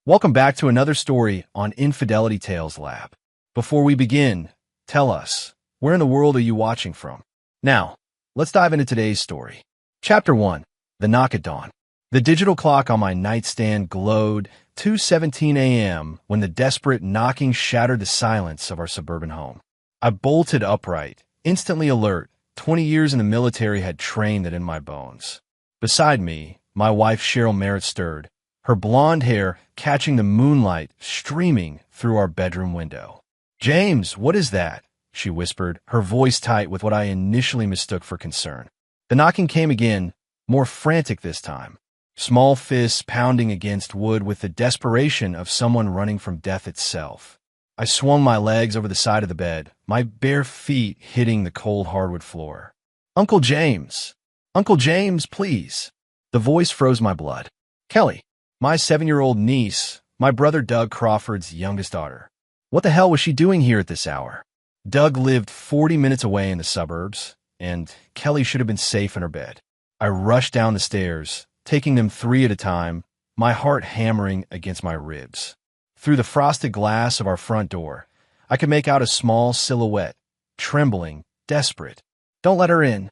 Welcome back to another story on Infidelity Tales Lab. Before we begin, tell us, where in the world are you watching from? Now, let's dive into today's story. Chapter 1. The Knock at Dawn. The digital clock on my nightstand glowed 2:17 a.m. when the desperate knocking shattered the silence of our suburban home. I bolted upright, instantly alert. 20 years in the military had trained that in my bones. Beside me, my wife Cheryl Merritt stirred, her blonde hair catching the moonlight streaming through our bedroom window. "James, what is that?" she whispered, her voice tight with what I initially mistook for concern. The knocking came again, more frantic this time. Small fists pounding against wood with the desperation of someone running from death itself. I swung my legs over the side of the bed, my bare feet hitting the cold hardwood floor. "Uncle James! Uncle James, please!" The voice froze my blood. "Kelly, my 7-year-old niece, my brother Doug Crawford's youngest daughter. What the hell was she doing here at this hour?" Doug lived 40 minutes away in the suburbs, and Kelly should have been safe in her bed. I rushed down the stairs, taking them 3 at a time, my heart hammering against my ribs. Through the frosted glass of our front door, I could make out a small silhouette, trembling, desperate. "Don't let her in."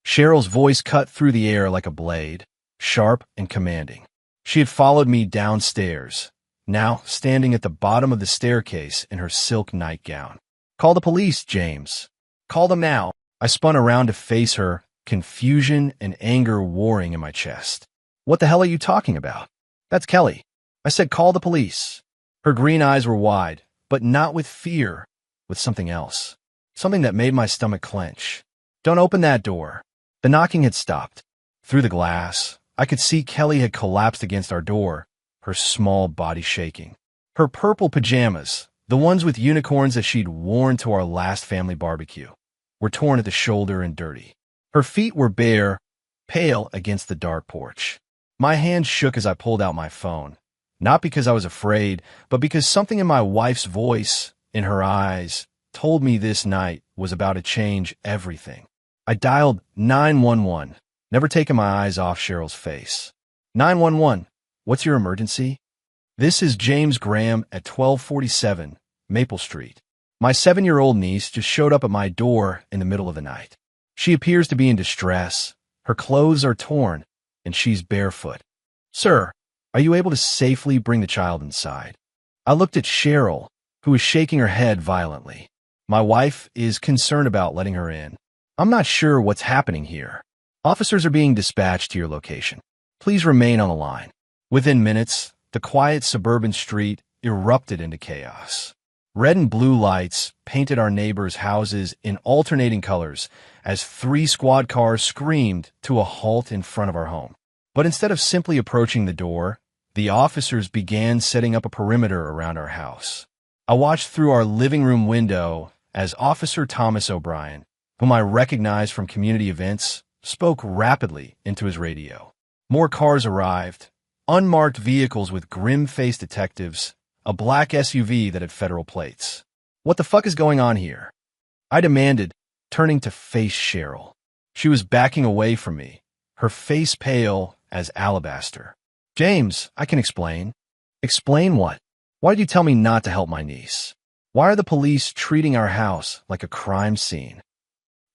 Cheryl's voice cut through the air like a blade, sharp and commanding. She had followed me downstairs, now standing at the bottom of the staircase in her silk nightgown. "Call the police, James. Call them now." I spun around to face her, confusion and anger warring in my chest. "What the hell are you talking about?" "That's Kelly. I said call the police." Her green eyes were wide, but not with fear, with something else. Something that made my stomach clench. "Don't open that door." The knocking had stopped. Through the glass, I could see Kelly had collapsed against our door, her small body shaking. Her purple pajamas, the ones with unicorns that she'd worn to our last family barbecue, were torn at the shoulder and dirty. Her feet were bare, pale against the dark porch. My hand shook as I pulled out my phone. Not because I was afraid, but because something in my wife's voice, in her eyes, told me this night was about to change everything. I dialed 911, never taking my eyes off Cheryl's face. "911, what's your emergency?" "This is James Graham at 1247 Maple Street. My 7-year-old niece just showed up at my door in the middle of the night. She appears to be in distress. Her clothes are torn, and she's barefoot. Sir, are you able to safely bring the child inside?" I looked at Cheryl, who was shaking her head violently. "My wife is concerned about letting her in. I'm not sure what's happening here. Officers are being dispatched to your location. Please remain on the line." Within minutes, the quiet suburban street erupted into chaos. Red and blue lights painted our neighbors' houses in alternating colors as 3 squad cars screamed to a halt in front of our home. But instead of simply approaching the door, the officers began setting up a perimeter around our house. I watched through our living room window as Officer Thomas O'Brien, whom I recognized from community events, spoke rapidly into his radio. More cars arrived, unmarked vehicles with grim-faced detectives, a black SUV that had federal plates. "What the fuck is going on here?" I demanded, turning to face Cheryl. She was backing away from me, her face pale as alabaster. "James, I can explain." "Explain what? Why did you tell me not to help my niece? Why are the police treating our house like a crime scene?"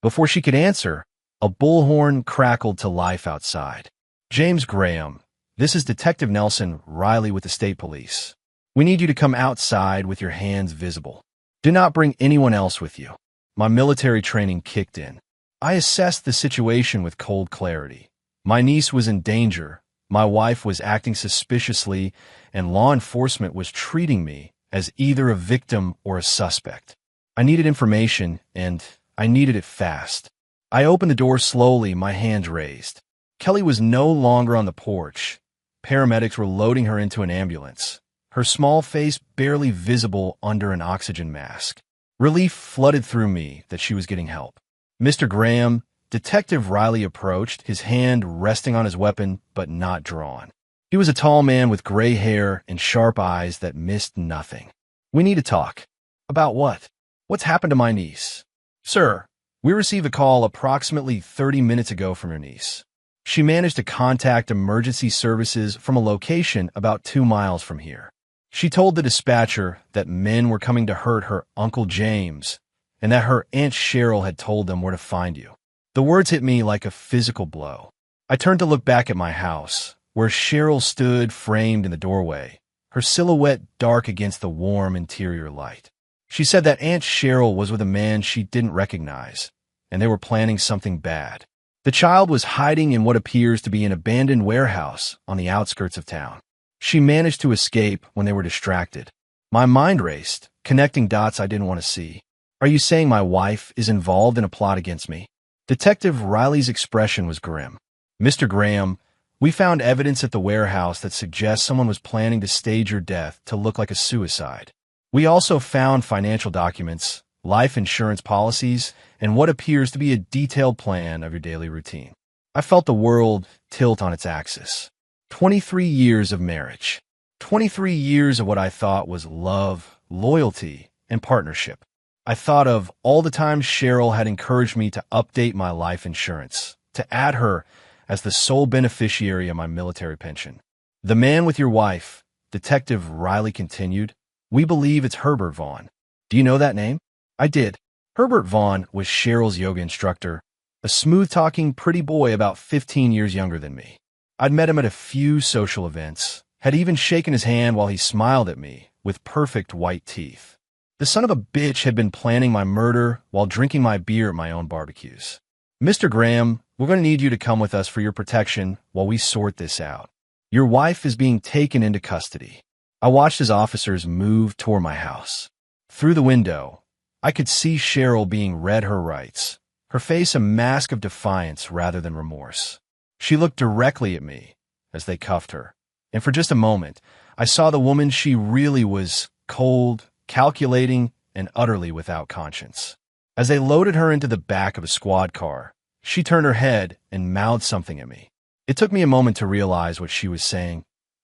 Before she could answer, a bullhorn crackled to life outside. "James Graham, this is Detective Nelson Riley with the State Police. We need you to come outside with your hands visible. Do not bring anyone else with you." My military training kicked in. I assessed the situation with cold clarity. My niece was in danger, my wife was acting suspiciously, and law enforcement was treating me as either a victim or a suspect. I needed information, and I needed it fast. I opened the door slowly, my hands raised. Kelly was no longer on the porch. Paramedics were loading her into an ambulance, her small face barely visible under an oxygen mask. Relief flooded through me that she was getting help. "Mr. Graham," Detective Riley approached, his hand resting on his weapon but not drawn. He was a tall man with gray hair and sharp eyes that missed nothing. "We need to talk." "About what?" "What's happened to my niece?" "Sir, we received a call approximately 30 minutes ago from your niece. She managed to contact emergency services from a location about 2 miles from here. She told the dispatcher that men were coming to hurt her Uncle James and that her Aunt Cheryl had told them where to find you. The words hit me like a physical blow. I turned to look back at my house, where Cheryl stood framed in the doorway, her silhouette dark against the warm interior light. She said that Aunt Cheryl was with a man she didn't recognize, and they were planning something bad. The child was hiding in what appears to be an abandoned warehouse on the outskirts of town. She managed to escape when they were distracted. My mind raced, connecting dots I didn't want to see. Are you saying my wife is involved in a plot against me? Detective Riley's expression was grim. Mr. Graham, we found evidence at the warehouse that suggests someone was planning to stage your death to look like a suicide. We also found financial documents, life insurance policies, and what appears to be a detailed plan of your daily routine. I felt the world tilt on its axis. 23 years of marriage. 23 years of what I thought was love, loyalty, and partnership. I thought of all the times Cheryl had encouraged me to update my life insurance, to add her as the sole beneficiary of my military pension. The man with your wife, Detective Riley continued, we believe it's Herbert Vaughn. Do you know that name? I did. Herbert Vaughn was Cheryl's yoga instructor, a smooth-talking, pretty boy about 15 years younger than me. I'd met him at a few social events, had even shaken his hand while he smiled at me with perfect white teeth. The son of a bitch had been planning my murder while drinking my beer at my own barbecues. Mr. Graham, we're going to need you to come with us for your protection while we sort this out. Your wife is being taken into custody. I watched as officers moved toward my house. Through the window, I could see Cheryl being read her rights, her face a mask of defiance rather than remorse. She looked directly at me as they cuffed her, and for just a moment, I saw the woman she really was: cold, calculating, and utterly without conscience. As they loaded her into the back of a squad car, she turned her head and mouthed something at me. It took me a moment to realize what she was saying.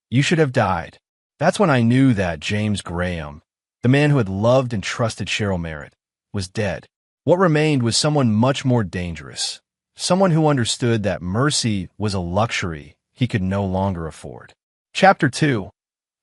You should have died. That's when I knew that James Graham, the man who had loved and trusted Cheryl Merritt, was dead. What remained was someone much more dangerous, someone who understood that mercy was a luxury he could no longer afford. Chapter 2.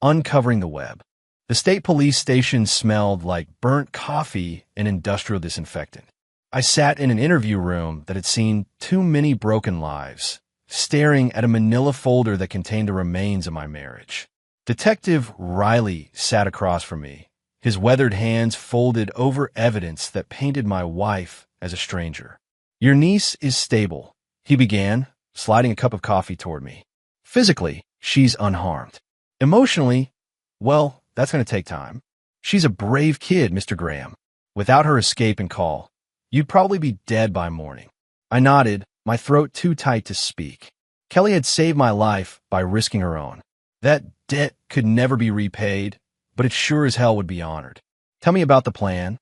Uncovering the Web. The state police station smelled like burnt coffee and industrial disinfectant. I sat in an interview room that had seen too many broken lives, staring at a manila folder that contained the remains of my marriage. Detective Riley sat across from me, his weathered hands folded over evidence that painted my wife as a stranger. Your niece is stable, he began, sliding a cup of coffee toward me. Physically, she's unharmed. Emotionally, well, that's going to take time. She's a brave kid, Mr. Graham. Without her escape and call, you'd probably be dead by morning. I nodded, my throat too tight to speak. Kelly had saved my life by risking her own. That debt could never be repaid, but it sure as hell would be honored. Tell me about the plan.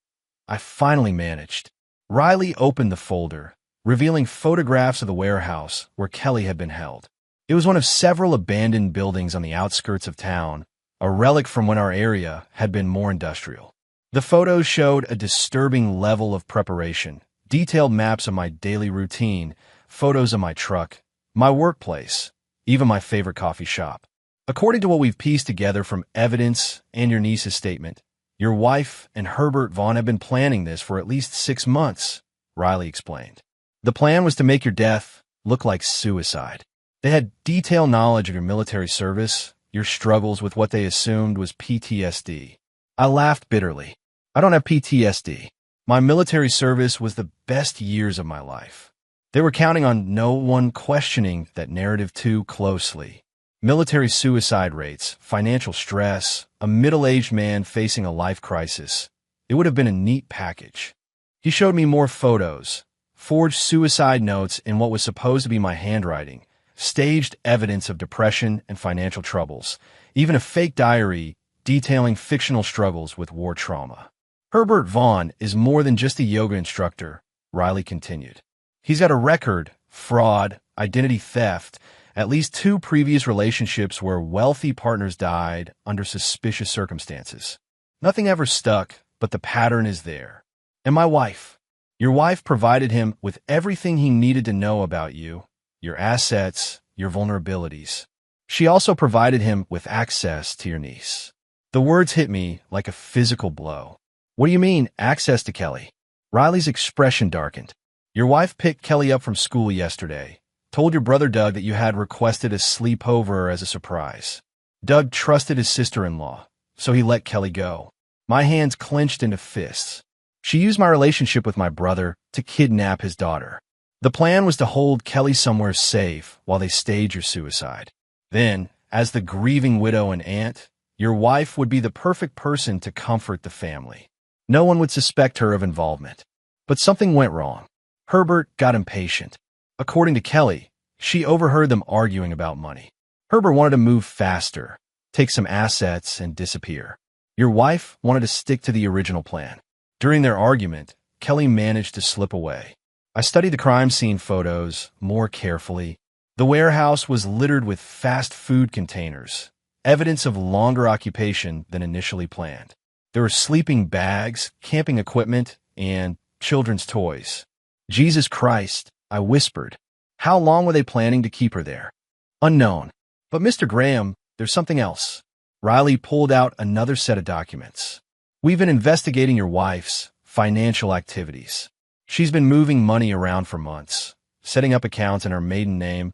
I finally managed. Riley opened the folder, revealing photographs of the warehouse where Kelly had been held. It was one of several abandoned buildings on the outskirts of town, a relic from when our area had been more industrial. The photos showed a disturbing level of preparation, detailed maps of my daily routine, photos of my truck, my workplace, even my favorite coffee shop. According to what we've pieced together from evidence and your niece's statement, your wife and Herbert Vaughn have been planning this for at least 6 months, Riley explained. The plan was to make your death look like suicide. They had detailed knowledge of your military service, your struggles with what they assumed was PTSD. I laughed bitterly. I don't have PTSD. My military service was the best years of my life. They were counting on no one questioning that narrative too closely. Military suicide rates, financial stress, a middle-aged man facing a life crisis. It would have been a neat package. He showed me more photos, forged suicide notes in what was supposed to be my handwriting, staged evidence of depression and financial troubles, even a fake diary detailing fictional struggles with war trauma. Herbert Vaughn is more than just a yoga instructor, Riley continued. He's got a record, fraud, identity theft, at least 2 previous relationships where wealthy partners died under suspicious circumstances. Nothing ever stuck, but the pattern is there. And my wife. Your wife provided him with everything he needed to know about you, your assets, your vulnerabilities. She also provided him with access to your niece. The words hit me like a physical blow. What do you mean, access to Kelly? Riley's expression darkened. Your wife picked Kelly up from school yesterday, told your brother Doug that you had requested a sleepover as a surprise. Doug trusted his sister-in-law, so he let Kelly go. My hands clenched into fists. She used my relationship with my brother to kidnap his daughter. The plan was to hold Kelly somewhere safe while they staged your suicide. Then, as the grieving widow and aunt, your wife would be the perfect person to comfort the family. No one would suspect her of involvement. But something went wrong. Herbert got impatient. According to Kelly, she overheard them arguing about money. Herbert wanted to move faster, take some assets, and disappear. Your wife wanted to stick to the original plan. During their argument, Kelly managed to slip away. I studied the crime scene photos more carefully. The warehouse was littered with fast food containers, evidence of longer occupation than initially planned. There were sleeping bags, camping equipment, and children's toys. Jesus Christ, I whispered. How long were they planning to keep her there? Unknown. But Mr. Graham, there's something else. Riley pulled out another set of documents. We've been investigating your wife's financial activities. She's been moving money around for months, setting up accounts in her maiden name,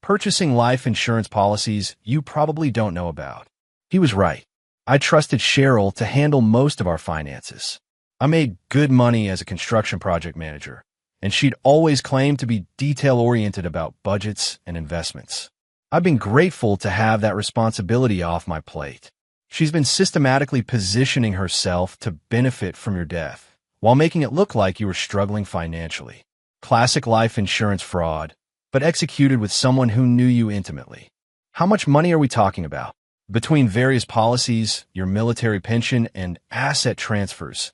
purchasing life insurance policies you probably don't know about. He was right. I trusted Cheryl to handle most of our finances. I made good money as a construction project manager, and she'd always claimed to be detail-oriented about budgets and investments. I've been grateful to have that responsibility off my plate. She's been systematically positioning herself to benefit from your death, while making it look like you were struggling financially. Classic life insurance fraud, but executed with someone who knew you intimately. How much money are we talking about? Between various policies, your military pension, and asset transfers,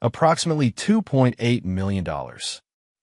approximately $2.8 million.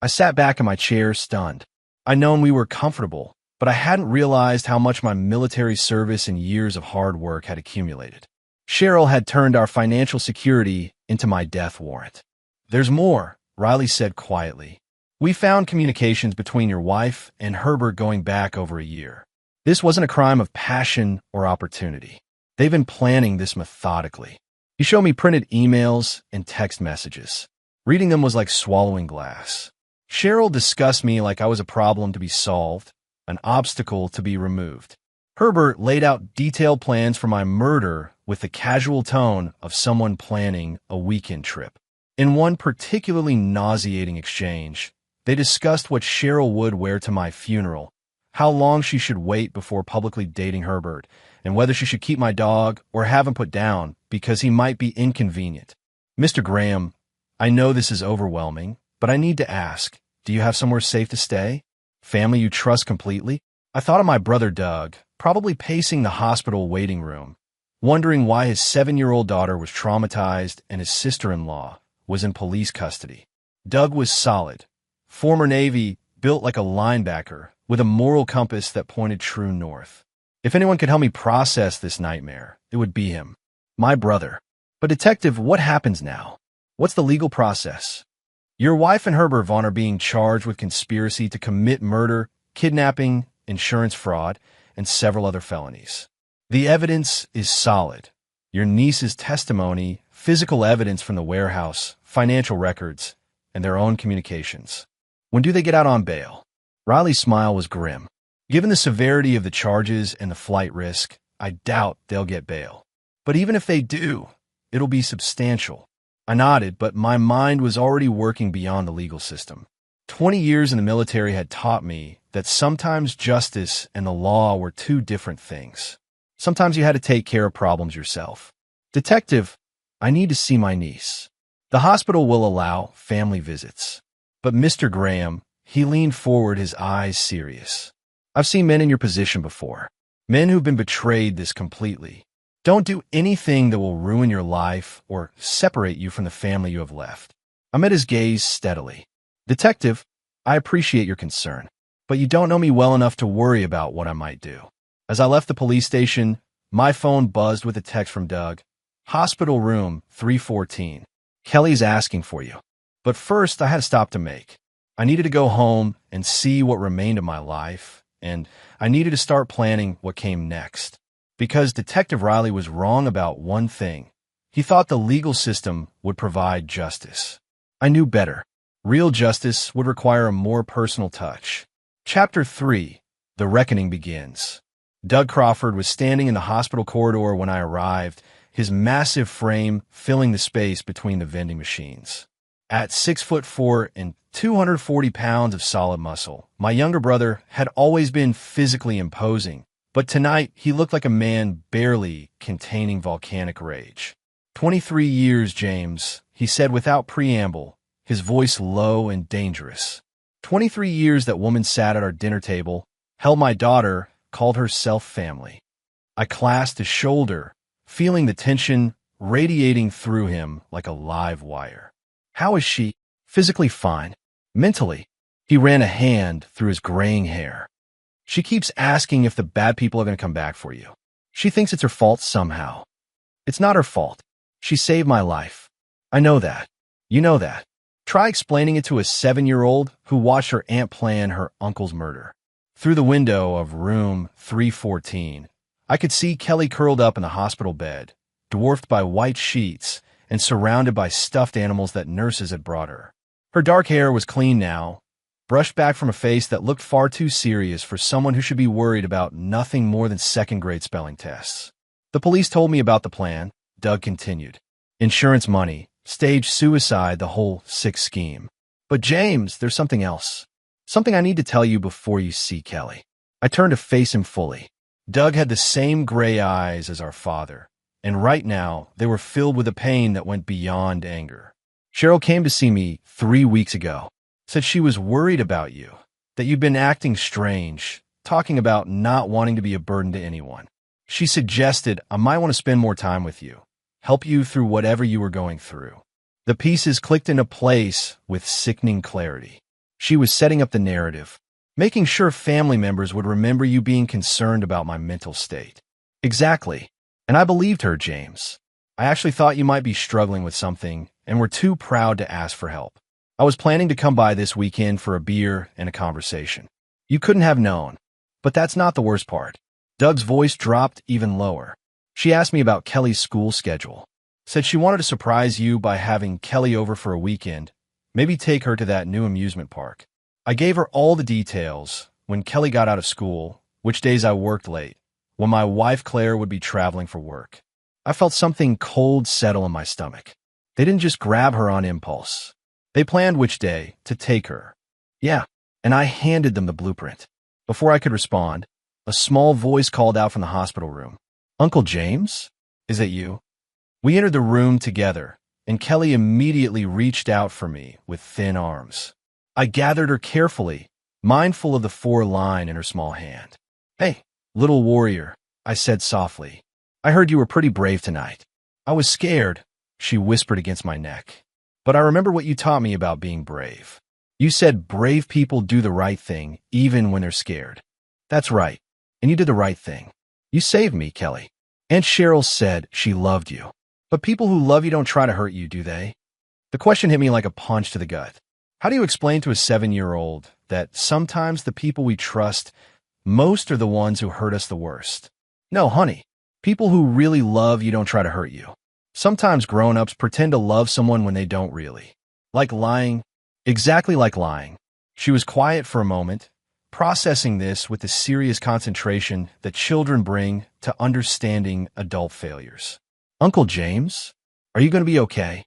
I sat back in my chair, stunned. I'd known we were comfortable, but I hadn't realized how much my military service and years of hard work had accumulated. Cheryl had turned our financial security into my death warrant. There's more, Riley said quietly. We found communications between your wife and Herbert going back over a year. This wasn't a crime of passion or opportunity. They've been planning this methodically. He showed me printed emails and text messages. Reading them was like swallowing glass. Cheryl discussed me like I was a problem to be solved, an obstacle to be removed. Herbert laid out detailed plans for my murder with the casual tone of someone planning a weekend trip. In one particularly nauseating exchange, they discussed what Cheryl would wear to my funeral, how long she should wait before publicly dating Herbert, and whether she should keep my dog or have him put down because he might be inconvenient. Mr. Graham, I know this is overwhelming, but I need to ask, do you have somewhere safe to stay? Family you trust completely? I thought of my brother Doug, probably pacing the hospital waiting room, wondering why his 7-year-old daughter was traumatized and his sister-in-law was in police custody. Doug was solid, former Navy, built like a linebacker, with a moral compass that pointed true north. If anyone could help me process this nightmare, it would be him, my brother. But detective, what happens now? What's the legal process? Your wife and Herbert Vaughn are being charged with conspiracy to commit murder, kidnapping, insurance fraud, and several other felonies. The evidence is solid. Your niece's testimony, physical evidence from the warehouse, financial records, and their own communications. When do they get out on bail? Riley's smile was grim. Given the severity of the charges and the flight risk, I doubt they'll get bail. But even if they do, it'll be substantial. I nodded, but my mind was already working beyond the legal system. 20 years in the military had taught me that sometimes justice and the law were two different things. Sometimes you had to take care of problems yourself. Detective, I need to see my niece. The hospital will allow family visits. But Mr. Graham, he leaned forward, his eyes serious. I've seen men in your position before. Men who've been betrayed this completely. Don't do anything that will ruin your life or separate you from the family you have left. I met his gaze steadily. Detective, I appreciate your concern, but you don't know me well enough to worry about what I might do. As I left the police station, my phone buzzed with a text from Doug. Hospital room 314. Kelly's asking for you. But first, I had a stop to make. I needed to go home and see what remained of my life, and I needed to start planning what came next. Because Detective Riley was wrong about one thing. He thought the legal system would provide justice. I knew better. Real justice would require a more personal touch. Chapter 3. The Reckoning Begins. Doug Crawford was standing in the hospital corridor when I arrived, his massive frame filling the space between the vending machines. At 6'4" and 240 pounds of solid muscle, my younger brother had always been physically imposing, but tonight he looked like a man barely containing volcanic rage. 23 years, James, he said without preamble, his voice low and dangerous. 23 years that woman sat at our dinner table, held my daughter, called herself family. I clasped his shoulder, feeling the tension radiating through him like a live wire. How is she? Physically fine. Mentally, he ran a hand through his graying hair. She keeps asking if the bad people are going to come back for you. She thinks it's her fault somehow. It's not her fault. She saved my life. I know that. You know that. Try explaining it to a 7-year-old who watched her aunt plan her uncle's murder. Through the window of room 314, I could see Kelly curled up in the hospital bed, dwarfed by white sheets and surrounded by stuffed animals that nurses had brought her. Her dark hair was clean now, brushed back from a face that looked far too serious for someone who should be worried about nothing more than second-grade spelling tests. The police told me about the plan, Doug continued. Insurance money, staged suicide, the whole sick scheme. But James, there's something else. Something I need to tell you before you see Kelly. I turned to face him fully. Doug had the same gray eyes as our father, and right now they were filled with a pain that went beyond anger. Cheryl came to see me 3 weeks ago, said she was worried about you, that you'd been acting strange, talking about not wanting to be a burden to anyone. She suggested I might want to spend more time with you, help you through whatever you were going through. The pieces clicked into place with sickening clarity. She was setting up the narrative, making sure family members would remember you being concerned about my mental state. Exactly. And I believed her, James. I actually thought you might be struggling with something and were too proud to ask for help. I was planning to come by this weekend for a beer and a conversation. You couldn't have known. But that's not the worst part. Doug's voice dropped even lower. She asked me about Kelly's school schedule. Said she wanted to surprise you by having Kelly over for a weekend, maybe take her to that new amusement park. I gave her all the details, when Kelly got out of school, which days I worked late, when my wife Claire would be traveling for work. I felt something cold settle in my stomach. They didn't just grab her on impulse. They planned which day to take her. Yeah, and I handed them the blueprint. Before I could respond, a small voice called out from the hospital room. Uncle James? Is it you? We entered the room together, and Kelly immediately reached out for me with thin arms. I gathered her carefully, mindful of the 4-line in her small hand. Hey, little warrior, I said softly. I heard you were pretty brave tonight. I was scared, she whispered against my neck. But I remember what you taught me about being brave. You said brave people do the right thing, even when they're scared. That's right, and you did the right thing. You saved me, Kelly. Aunt Cheryl said she loved you. But people who love you don't try to hurt you, do they? The question hit me like a punch to the gut. How do you explain to a 7-year-old that sometimes the people we trust most are the ones who hurt us the worst? No, honey. People who really love you don't try to hurt you. Sometimes grown-ups pretend to love someone when they don't really. Like lying. Exactly like lying. She was quiet for a moment, processing this with the serious concentration that children bring to understanding adult failures. Uncle James, are you going to be okay?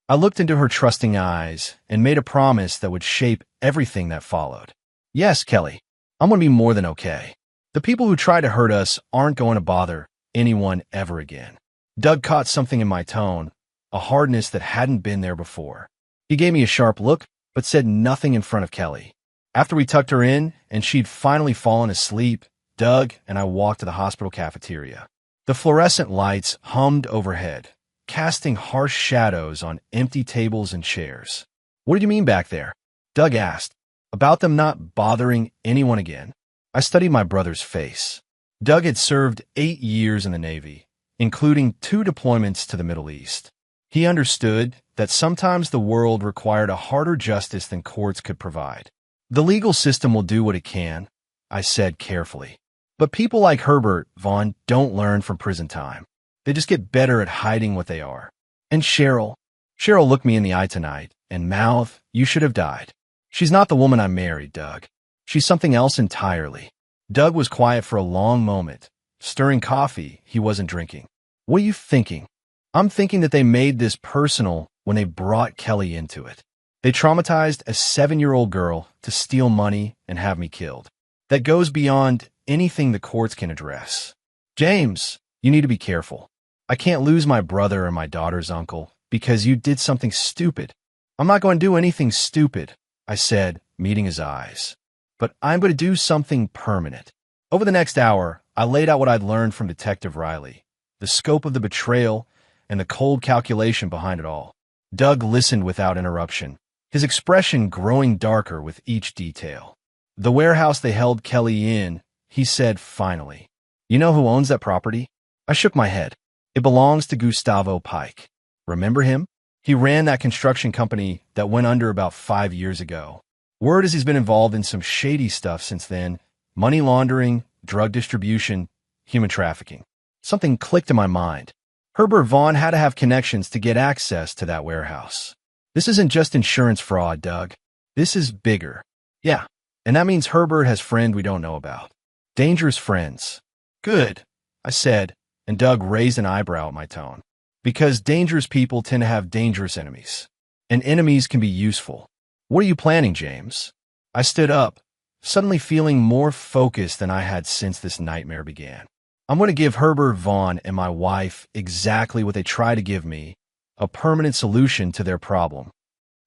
I looked into her trusting eyes and made a promise that would shape everything that followed. Yes, Kelly, I'm going to be more than okay. The people who try to hurt us aren't going to bother anyone ever again. Doug caught something in my tone, a hardness that hadn't been there before. He gave me a sharp look, but said nothing in front of Kelly. After we tucked her in and she'd finally fallen asleep, Doug and I walked to the hospital cafeteria. The fluorescent lights hummed overhead, casting harsh shadows on empty tables and chairs. What did you mean back there? Doug asked. About them not bothering anyone again. I studied my brother's face. Doug had served 8 years in the Navy, including 2 deployments to the Middle East. He understood that sometimes the world required a harder justice than courts could provide. The legal system will do what it can, I said carefully. But people like Herbert Vaughn don't learn from prison time. They just get better at hiding what they are. And Cheryl looked me in the eye tonight and mouthed, "You should have died." She's not the woman I married, Doug. She's something else entirely. Doug was quiet for a long moment, stirring coffee he wasn't drinking. "What are you thinking?" "I'm thinking that they made this personal when they brought Kelly into it. They traumatized a 7-year-old girl to steal money and have me killed. That goes beyond anything the courts can address. James, you need to be careful. I can't lose my brother or my daughter's uncle because you did something stupid." "I'm not going to do anything stupid," I said, meeting his eyes. "But I'm going to do something permanent." Over the next hour, I laid out what I'd learned from Detective Riley, the scope of the betrayal, and the cold calculation behind it all. Doug listened without interruption, his expression growing darker with each detail. "The warehouse they held Kelly in," he said finally. "You know who owns that property?" I shook my head. "It belongs to Gustavo Pike. Remember him? He ran that construction company that went under about 5 years ago. Word is he's been involved in some shady stuff since then: money laundering, drug distribution, human trafficking." Something clicked in my mind. Herbert Vaughn had to have connections to get access to that warehouse. This isn't just insurance fraud, Doug. This is bigger. "Yeah, and that means Herbert has friends we don't know about. Dangerous friends." "Good," I said, and Doug raised an eyebrow at my tone. "Because dangerous people tend to have dangerous enemies. And enemies can be useful. What are you planning, James?" I stood up, suddenly feeling more focused than I had since this nightmare began. "I'm going to give Herbert Vaughn and my wife exactly what they try to give me, a permanent solution to their problem."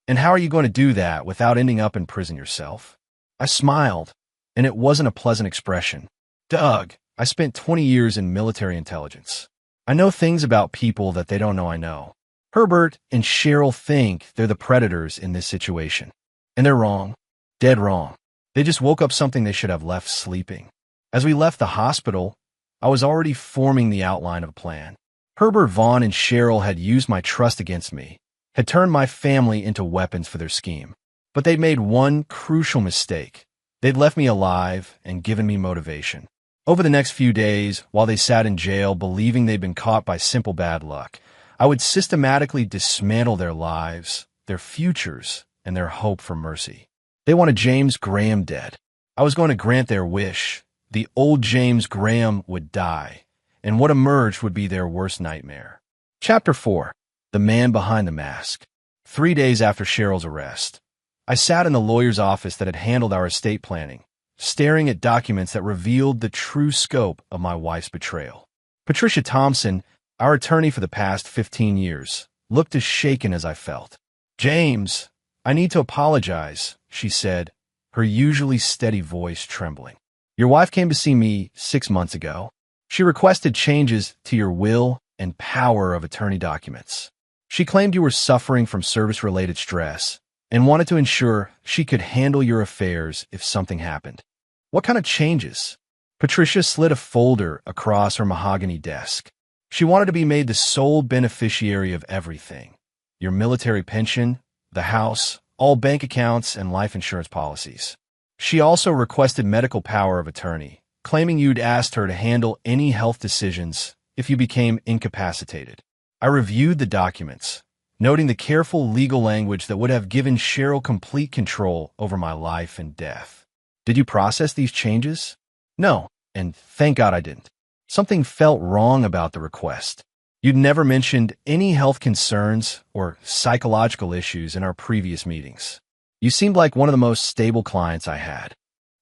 "And how are you going to do that without ending up in prison yourself?" I smiled, and it wasn't a pleasant expression. "Doug, I spent 20 years in military intelligence. I know things about people that they don't know I know. Herbert and Cheryl think they're the predators in this situation. And they're wrong. Dead wrong. They just woke up something they should have left sleeping." As we left the hospital, I was already forming the outline of a plan. Herbert Vaughn and Cheryl had used my trust against me, had turned my family into weapons for their scheme. But they'd made one crucial mistake. They'd left me alive and given me motivation. Over the next few days, while they sat in jail believing they'd been caught by simple bad luck, I would systematically dismantle their lives, their futures, and their hope for mercy. They wanted James Graham dead. I was going to grant their wish. The old James Graham would die, and what emerged would be their worst nightmare. Chapter 4. The Man Behind the Mask. 3 days after Cheryl's arrest, I sat in the lawyer's office that had handled our estate planning, staring at documents that revealed the true scope of my wife's betrayal. Patricia Thompson, our attorney for the past 15 years, looked as shaken as I felt. "James, I need to apologize," she said, her usually steady voice trembling. "Your wife came to see me 6 months ago. She requested changes to your will and power of attorney documents. She claimed you were suffering from service-related stress and wanted to ensure she could handle your affairs if something happened." "What kind of changes?" Patricia slid a folder across her mahogany desk. "She wanted to be made the sole beneficiary of everything: your military pension, the house, all bank accounts, and life insurance policies. She also requested medical power of attorney, claiming you'd asked her to handle any health decisions if you became incapacitated." I reviewed the documents, noting the careful legal language that would have given Cheryl complete control over my life and death. "Did you process these changes?" "No, and thank God I didn't. Something felt wrong about the request. You'd never mentioned any health concerns or psychological issues in our previous meetings. You seemed like one of the most stable clients I had.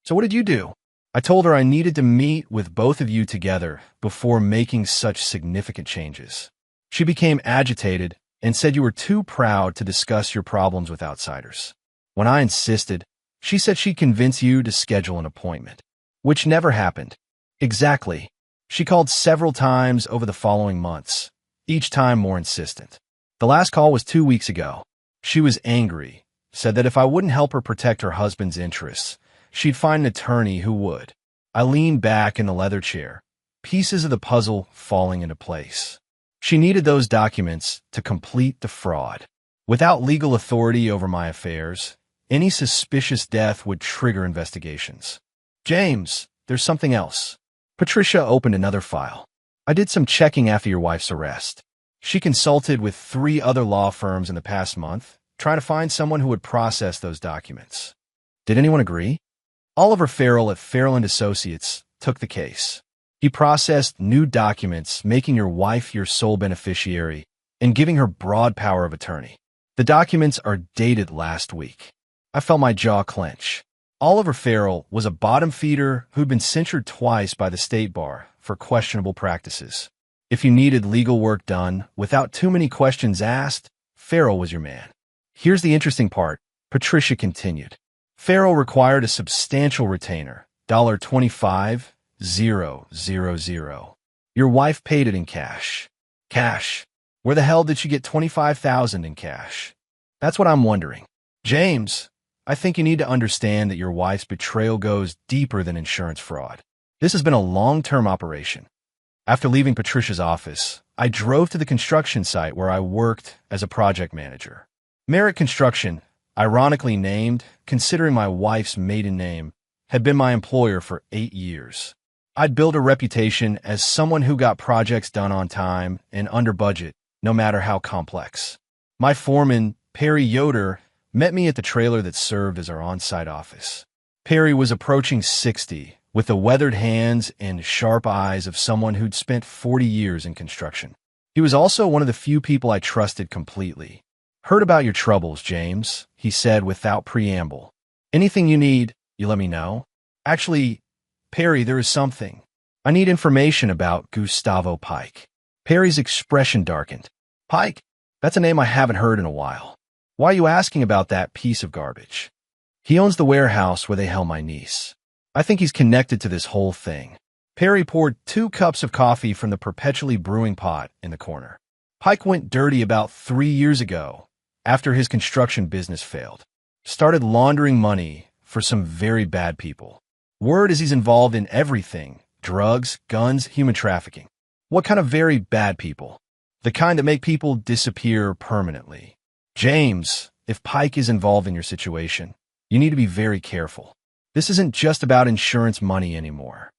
So what did you do?" I told her I needed to meet with both of you together before making such significant changes. She became agitated and said you were too proud to discuss your problems with outsiders. When I insisted, she said she'd convince you to schedule an appointment, which never happened. Exactly. She called several times over the following months, each time more insistent. The last call was 2 weeks ago. She was angry, said that if I wouldn't help her protect her husband's interests, she'd find an attorney who would. I leaned back in the leather chair, pieces of the puzzle falling into place. She needed those documents to complete the fraud. Without legal authority over my affairs, any suspicious death would trigger investigations. "James, there's something else." Patricia opened another file. I did some checking after your wife's arrest. She consulted with 3 other law firms in the past month, trying to find someone who would process those documents. Did anyone agree? Oliver Farrell at Farrell & Associates took the case. He processed new documents, making your wife your sole beneficiary and giving her broad power of attorney. The documents are dated last week. I felt my jaw clench. Oliver Farrell was a bottom feeder who'd been censured twice by the state bar for questionable practices. If you needed legal work done without too many questions asked, Farrell was your man. Here's the interesting part, Patricia continued. Farrell required a substantial retainer, $25,000. Your wife paid it in cash. Cash. Where the hell did she get $25,000 in cash? That's what I'm wondering. James, I think you need to understand that your wife's betrayal goes deeper than insurance fraud. This has been a long-term operation. After leaving Patricia's office, I drove to the construction site where I worked as a project manager. Merritt Construction, ironically named, considering my wife's maiden name, had been my employer for 8 years. I'd built a reputation as someone who got projects done on time and under budget, no matter how complex. My foreman, Perry Yoder, met me at the trailer that served as our on-site office. Perry was approaching 60, with the weathered hands and sharp eyes of someone who'd spent 40 years in construction. He was also one of the few people I trusted completely. Heard about your troubles, James, he said without preamble. Anything you need, you let me know. Actually, Perry, there is something. I need information about Gustavo Pike. Perry's expression darkened. Pike? That's a name I haven't heard in a while. Why are you asking about that piece of garbage? He owns the warehouse where they held my niece. I think he's connected to this whole thing. Perry poured 2 cups of coffee from the perpetually brewing pot in the corner. Pike went dirty about 3 years ago, after his construction business failed. Started laundering money for some very bad people. Word is he's involved in everything: drugs, guns, human trafficking. What kind of very bad people? The kind that make people disappear permanently. James, if Pike is involved in your situation, you need to be very careful. This isn't just about insurance money anymore.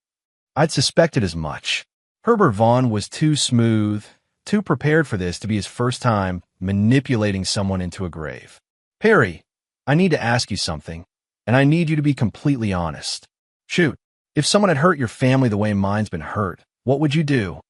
I'd suspected as much. Herbert Vaughn was too smooth, too prepared for this to be his first time manipulating someone into a grave. Perry, I need to ask you something, and I need you to be completely honest. Shoot, if someone had hurt your family the way mine's been hurt, what would you do?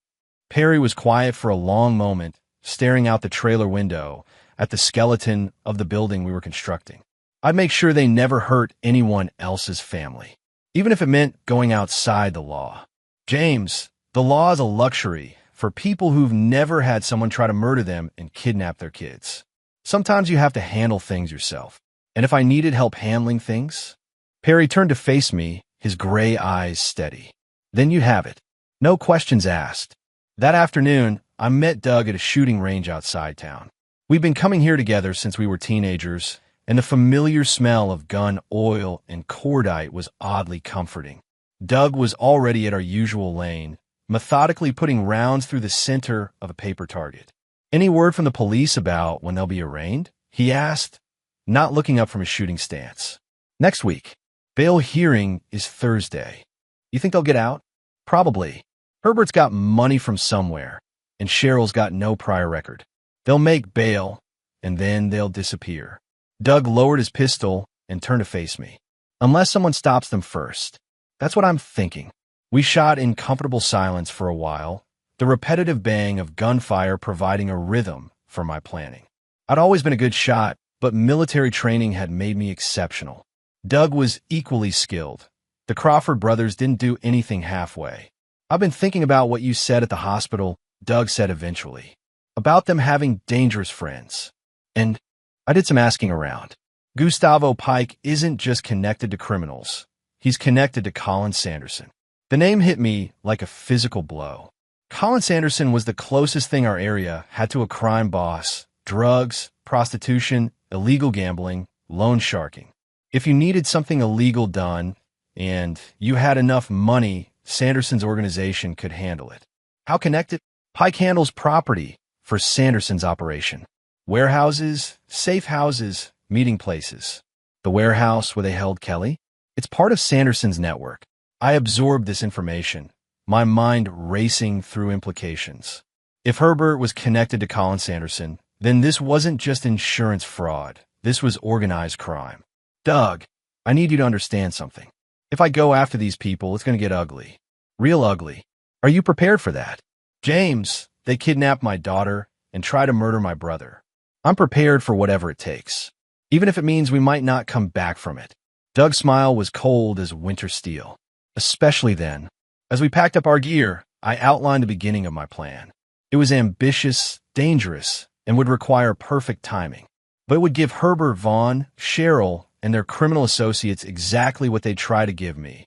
Perry was quiet for a long moment, staring out the trailer window at the skeleton of the building we were constructing. I'd make sure they never hurt anyone else's family, even if it meant going outside the law. James, the law is a luxury for people who've never had someone try to murder them and kidnap their kids. Sometimes you have to handle things yourself. And if I needed help handling things? Perry turned to face me, his gray eyes steady. Then you have it. No questions asked. That afternoon, I met Doug at a shooting range outside town. We'd been coming here together since we were teenagers, and the familiar smell of gun oil and cordite was oddly comforting. Doug was already at our usual lane, methodically putting rounds through the center of a paper target. Any word from the police about when they'll be arraigned? He asked, not looking up from his shooting stance. Next week. Bail hearing is Thursday. You think they'll get out? Probably. Herbert's got money from somewhere, and Cheryl's got no prior record. They'll make bail, and then they'll disappear. Doug lowered his pistol and turned to face me. Unless someone stops them first. That's what I'm thinking. We shot in comfortable silence for a while, the repetitive bang of gunfire providing a rhythm for my planning. I'd always been a good shot, but military training had made me exceptional. Doug was equally skilled. The Crawford brothers didn't do anything halfway. I've been thinking about what you said at the hospital, Doug said eventually. About them having dangerous friends. And I did some asking around. Gustavo Pike isn't just connected to criminals. He's connected to Colin Sanderson. The name hit me like a physical blow. Colin Sanderson was the closest thing our area had to a crime boss: drugs, prostitution, illegal gambling, loan sharking. If you needed something illegal done, and you had enough money, Sanderson's organization could handle it. How connected? Pike handles property for Sanderson's operation. Warehouses, safe houses, meeting places. The warehouse where they held Kelly? It's part of Sanderson's network. I absorbed this information, my mind racing through implications. If Herbert was connected to Colin Sanderson, then this wasn't just insurance fraud. This was organized crime. Doug, I need you to understand something. If I go after these people, it's going to get ugly. Real ugly. Are you prepared for that? James, they kidnapped my daughter and try to murder my brother. I'm prepared for whatever it takes, even if it means we might not come back from it. Doug's smile was cold as winter steel. Especially then. As we packed up our gear, I outlined the beginning of my plan. It was ambitious, dangerous, and would require perfect timing. But it would give Herbert Vaughn, Cheryl, and their criminal associates exactly what they try to give me.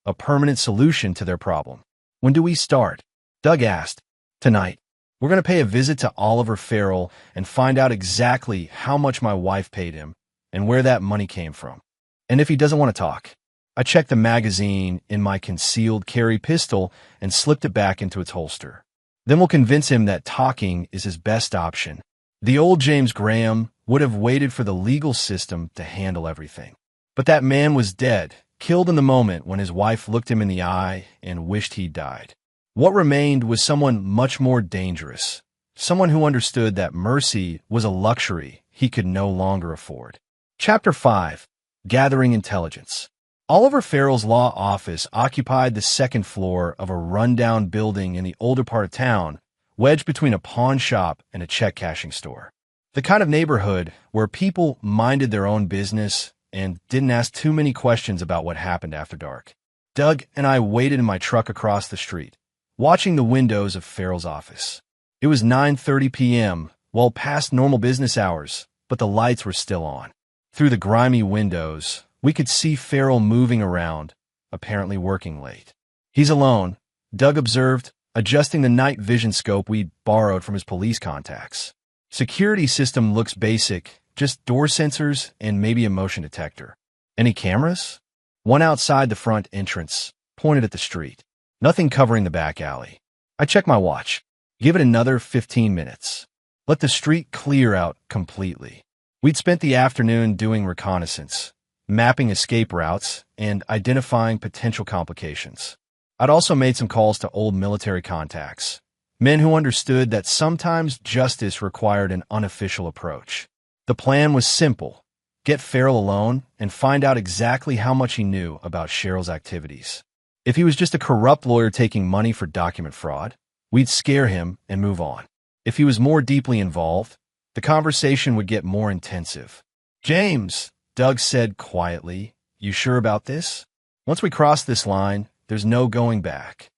A permanent solution to their problem. When do we start? Doug asked. Tonight. We're going to pay a visit to Oliver Farrell and find out exactly how much my wife paid him and where that money came from. And if he doesn't want to talk, I checked the magazine in my concealed carry pistol and slipped it back into its holster. Then we'll convince him that talking is his best option. The old James Graham would have waited for the legal system to handle everything. But that man was dead, killed in the moment when his wife looked him in the eye and wished he'd died. What remained was someone much more dangerous, someone who understood that mercy was a luxury he could no longer afford. Chapter 5. Gathering Intelligence. Oliver Farrell's law office occupied the second floor of a rundown building in the older part of town, wedged between a pawn shop and a check-cashing store. The kind of neighborhood where people minded their own business and didn't ask too many questions about what happened after dark. Doug and I waited in my truck across the street, watching the windows of Farrell's office. It was 9:30 p.m., well past normal business hours, but the lights were still on. Through the grimy windows, we could see Farrell moving around, apparently working late. He's alone, Doug observed, adjusting the night vision scope we'd borrowed from his police contacts. Security system looks basic, just door sensors and maybe a motion detector. Any cameras? One outside the front entrance, pointed at the street. Nothing covering the back alley. I check my watch. Give it another 15 minutes. Let the street clear out completely. We'd spent the afternoon doing reconnaissance, mapping escape routes, and identifying potential complications. I'd also made some calls to old military contacts, men who understood that sometimes justice required an unofficial approach. The plan was simple. Get Farrell alone and find out exactly how much he knew about Cheryl's activities. If he was just a corrupt lawyer taking money for document fraud, we'd scare him and move on. If he was more deeply involved, the conversation would get more intensive. James, Doug said quietly, you sure about this? Once we cross this line, there's no going back.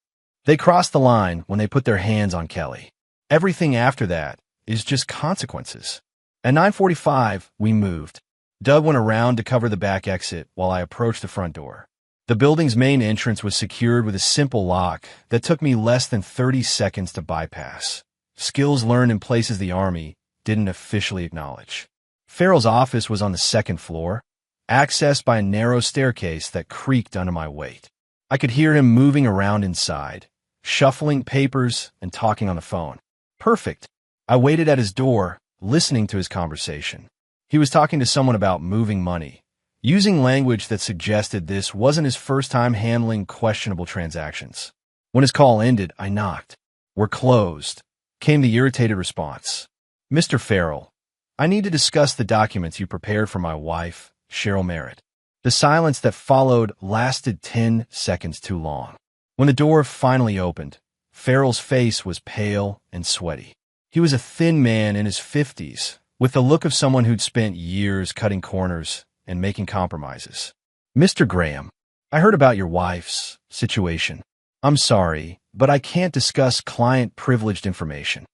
They crossed the line when they put their hands on Kelly. Everything after that is just consequences. At 9:45, we moved. Doug went around to cover the back exit while I approached the front door. The building's main entrance was secured with a simple lock that took me less than 30 seconds to bypass. Skills learned in places the Army didn't officially acknowledge. Farrell's office was on the second floor, accessed by a narrow staircase that creaked under my weight. I could hear him moving around inside, shuffling papers and talking on the phone. Perfect. I waited at his door, listening to his conversation. He was talking to someone about moving money, using language that suggested this wasn't his first time handling questionable transactions. When his call ended, I knocked. We're closed, came the irritated response. Mr. Farrell, I need to discuss the documents you prepared for my wife, Cheryl Merritt. The silence that followed lasted 10 seconds too long. When the door finally opened, Farrell's face was pale and sweaty. He was a thin man in his 50s, with the look of someone who'd spent years cutting corners and making compromises. Mr. Graham, I heard about your wife's situation. I'm sorry, but I can't discuss client-privileged information.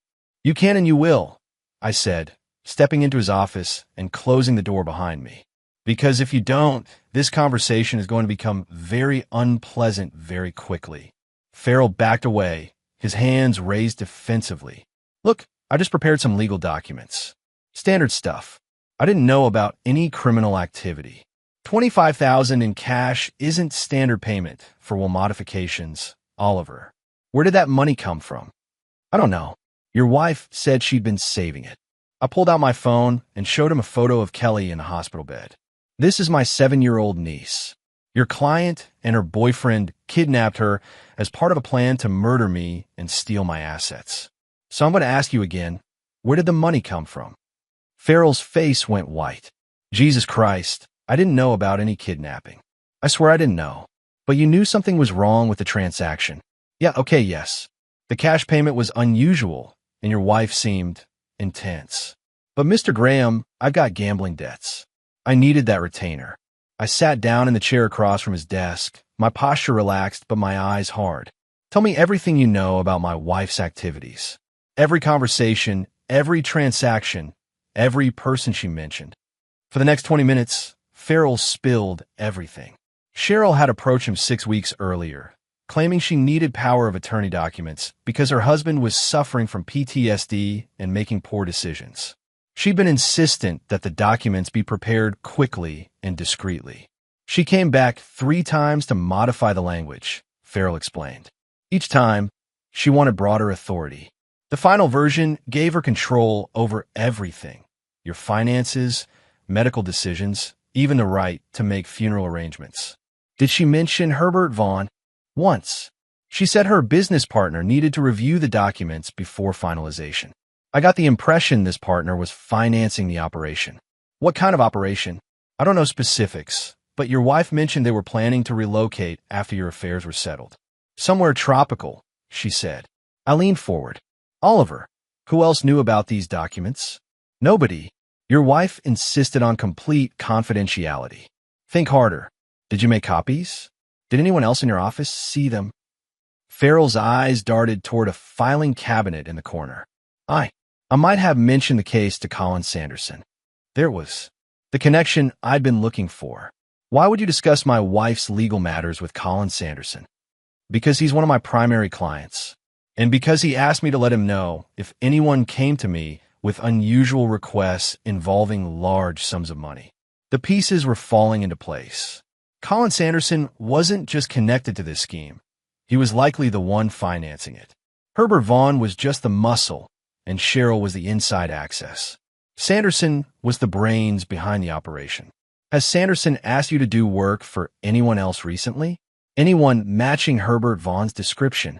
You can and you will, I said, stepping into his office and closing the door behind me. Because if you don't, this conversation is going to become very unpleasant very quickly. Farrell backed away, his hands raised defensively. Look, I just prepared some legal documents. Standard stuff. I didn't know about any criminal activity. $25,000 in cash isn't standard payment for will modifications, Oliver. Where did that money come from? I don't know. Your wife said she'd been saving it. I pulled out my phone and showed him a photo of Kelly in a hospital bed. This is my 7-year-old niece. Your client and her boyfriend kidnapped her as part of a plan to murder me and steal my assets. So I'm going to ask you again, where did the money come from? Farrell's face went white. Jesus Christ, I didn't know about any kidnapping. I swear I didn't know. But you knew something was wrong with the transaction. Yeah, okay, yes. The cash payment was unusual, and your wife seemed intense. But Mr. Graham, I've got gambling debts. I needed that retainer. I sat down in the chair across from his desk, my posture relaxed but my eyes hard. Tell me everything you know about my wife's activities. Every conversation, every transaction, every person she mentioned. For the next 20 minutes, Farrell spilled everything. Cheryl had approached him 6 weeks earlier, claiming she needed power of attorney documents because her husband was suffering from PTSD and making poor decisions. She'd been insistent that the documents be prepared quickly and discreetly. She came back 3 times to modify the language, Farrell explained. Each time, she wanted broader authority. The final version gave her control over everything: your finances, medical decisions, even the right to make funeral arrangements. Did she mention Herbert Vaughn? Once. She said her business partner needed to review the documents before finalization. I got the impression this partner was financing the operation. What kind of operation? I don't know specifics, but your wife mentioned they were planning to relocate after your affairs were settled. Somewhere tropical, she said. I leaned forward. Oliver, who else knew about these documents? Nobody. Your wife insisted on complete confidentiality. Think harder. Did you make copies? Did anyone else in your office see them? Farrell's eyes darted toward a filing cabinet in the corner. I might have mentioned the case to Colin Sanderson. There it was. The connection I'd been looking for. Why would you discuss my wife's legal matters with Colin Sanderson? Because he's one of my primary clients. And because he asked me to let him know if anyone came to me with unusual requests involving large sums of money. The pieces were falling into place. Colin Sanderson wasn't just connected to this scheme. He was likely the one financing it. Herbert Vaughn was just the muscle, and Cheryl was the inside access. Sanderson was the brains behind the operation. Has Sanderson asked you to do work for anyone else recently? Anyone matching Herbert Vaughn's description?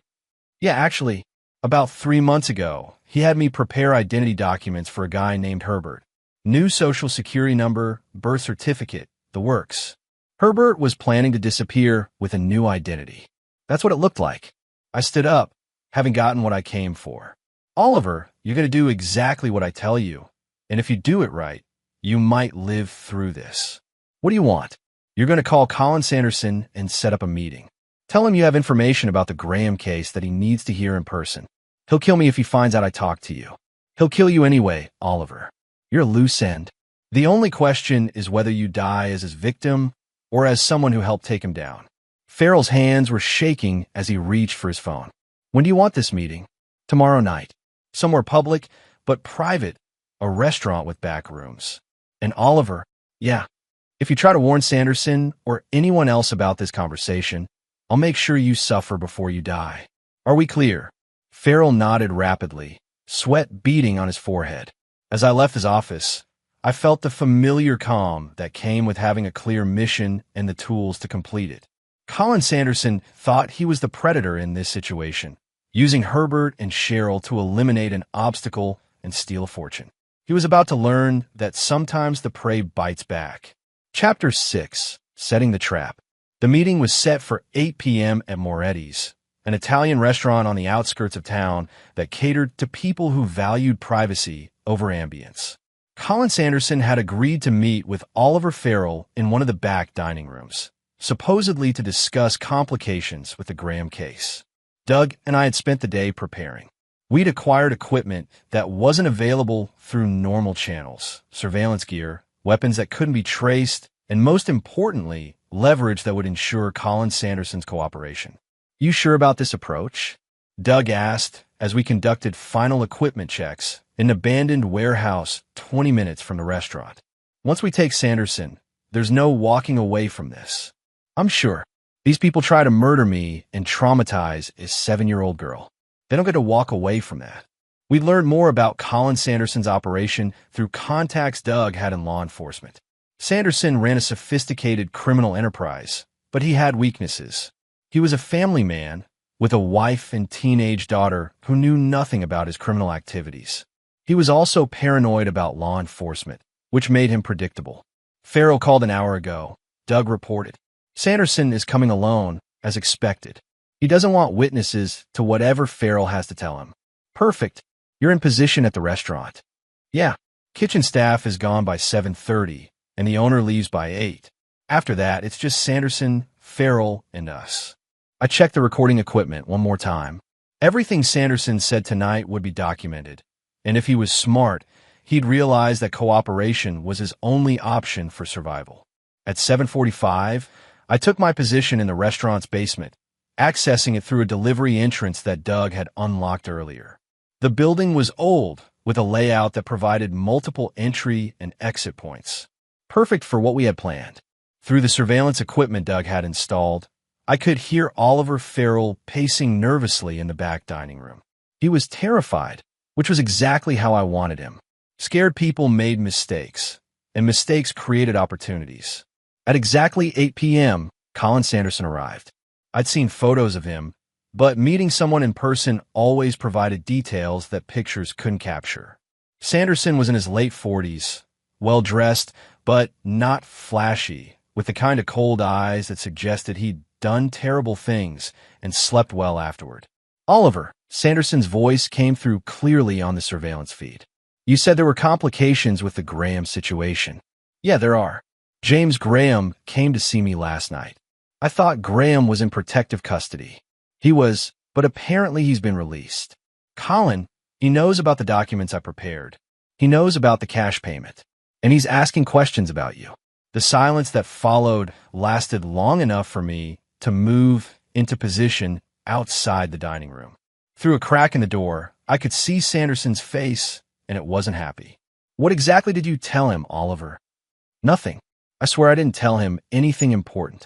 Yeah, actually, about 3 months ago, he had me prepare identity documents for a guy named Herbert. New social security number, birth certificate, the works. Herbert was planning to disappear with a new identity. That's what it looked like. I stood up, having gotten what I came for. Oliver, you're going to do exactly what I tell you. And if you do it right, you might live through this. What do you want? You're going to call Colin Sanderson and set up a meeting. Tell him you have information about the Graham case that he needs to hear in person. He'll kill me if he finds out I talked to you. He'll kill you anyway, Oliver. You're a loose end. The only question is whether you die as his victim or as someone who helped take him down. Farrell's hands were shaking as he reached for his phone. When do you want this meeting? Tomorrow night. Somewhere public, but private. A restaurant with back rooms. And Oliver, yeah. If you try to warn Sanderson or anyone else about this conversation, I'll make sure you suffer before you die. Are we clear? Farrell nodded rapidly, sweat beading on his forehead. As I left his office, I felt the familiar calm that came with having a clear mission and the tools to complete it. Colin Sanderson thought he was the predator in this situation, using Herbert and Cheryl to eliminate an obstacle and steal a fortune. He was about to learn that sometimes the prey bites back. Chapter 6. Setting the Trap. The meeting was set for 8 p.m. at Moretti's, an Italian restaurant on the outskirts of town that catered to people who valued privacy over ambience. Colin Sanderson had agreed to meet with Oliver Farrell in one of the back dining rooms, supposedly to discuss complications with the Graham case. Doug and I had spent the day preparing. We'd acquired equipment that wasn't available through normal channels, surveillance gear, weapons that couldn't be traced, and most importantly, leverage that would ensure Colin Sanderson's cooperation. You sure about this approach? Doug asked as we conducted final equipment checks in an abandoned warehouse 20 minutes from the restaurant. Once we take Sanderson, there's no walking away from this. I'm sure. These people try to murder me and traumatize a 7-year-old girl. They don't get to walk away from that. We learned more about Colin Sanderson's operation through contacts Doug had in law enforcement. Sanderson ran a sophisticated criminal enterprise, But he had weaknesses. He was a family man with a wife and teenage daughter who knew nothing about his criminal activities. He was also paranoid about law enforcement, which made him predictable. Farrell called an hour ago. Doug reported. Sanderson is coming alone, as expected. He doesn't want witnesses to whatever Farrell has to tell him. Perfect. You're in position at the restaurant. Yeah. Kitchen staff is gone by 7:30, and the owner leaves by 8. After that, it's just Sanderson, Farrell, and us. I checked the recording equipment one more time. Everything Sanderson said tonight would be documented, and if he was smart, he'd realize that cooperation was his only option for survival. At 7:45, I took my position in the restaurant's basement, accessing it through a delivery entrance that Doug had unlocked earlier. The building was old, with a layout that provided multiple entry and exit points. Perfect for what we had planned. Through the surveillance equipment Doug had installed, I could hear Oliver Farrell pacing nervously in the back dining room. He was terrified, which was exactly how I wanted him. Scared people made mistakes, and mistakes created opportunities. At exactly 8 p.m., Colin Sanderson arrived. I'd seen photos of him, but meeting someone in person always provided details that pictures couldn't capture. Sanderson was in his late 40s, well-dressed, but not flashy, with the kind of cold eyes that suggested he'd done terrible things and slept well afterward. Oliver, Sanderson's voice came through clearly on the surveillance feed. You said there were complications with the Graham situation. Yeah, there are. James Graham came to see me last night. I thought Graham was in protective custody. He was, but apparently he's been released. Colin, he knows about the documents I prepared. He knows about the cash payment. And he's asking questions about you. The silence that followed lasted long enough for me to move into position outside the dining room. Through a crack in the door, I could see Sanderson's face, and it wasn't happy. What exactly did you tell him, Oliver? Nothing. I swear I didn't tell him anything important.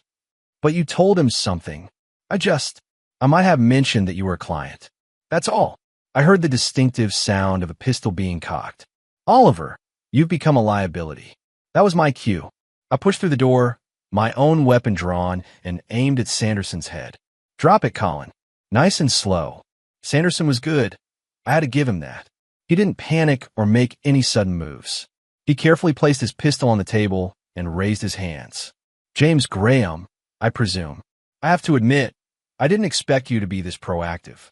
But you told him something. I might have mentioned that you were a client. That's all. I heard the distinctive sound of a pistol being cocked. Oliver, you've become a liability. That was my cue. I pushed through the door, my own weapon drawn, and aimed at Sanderson's head. Drop it, Colin. Nice and slow. Sanderson was good. I had to give him that. He didn't panic or make any sudden moves. He carefully placed his pistol on the table and raised his hands. James Graham, I presume. I have to admit, I didn't expect you to be this proactive.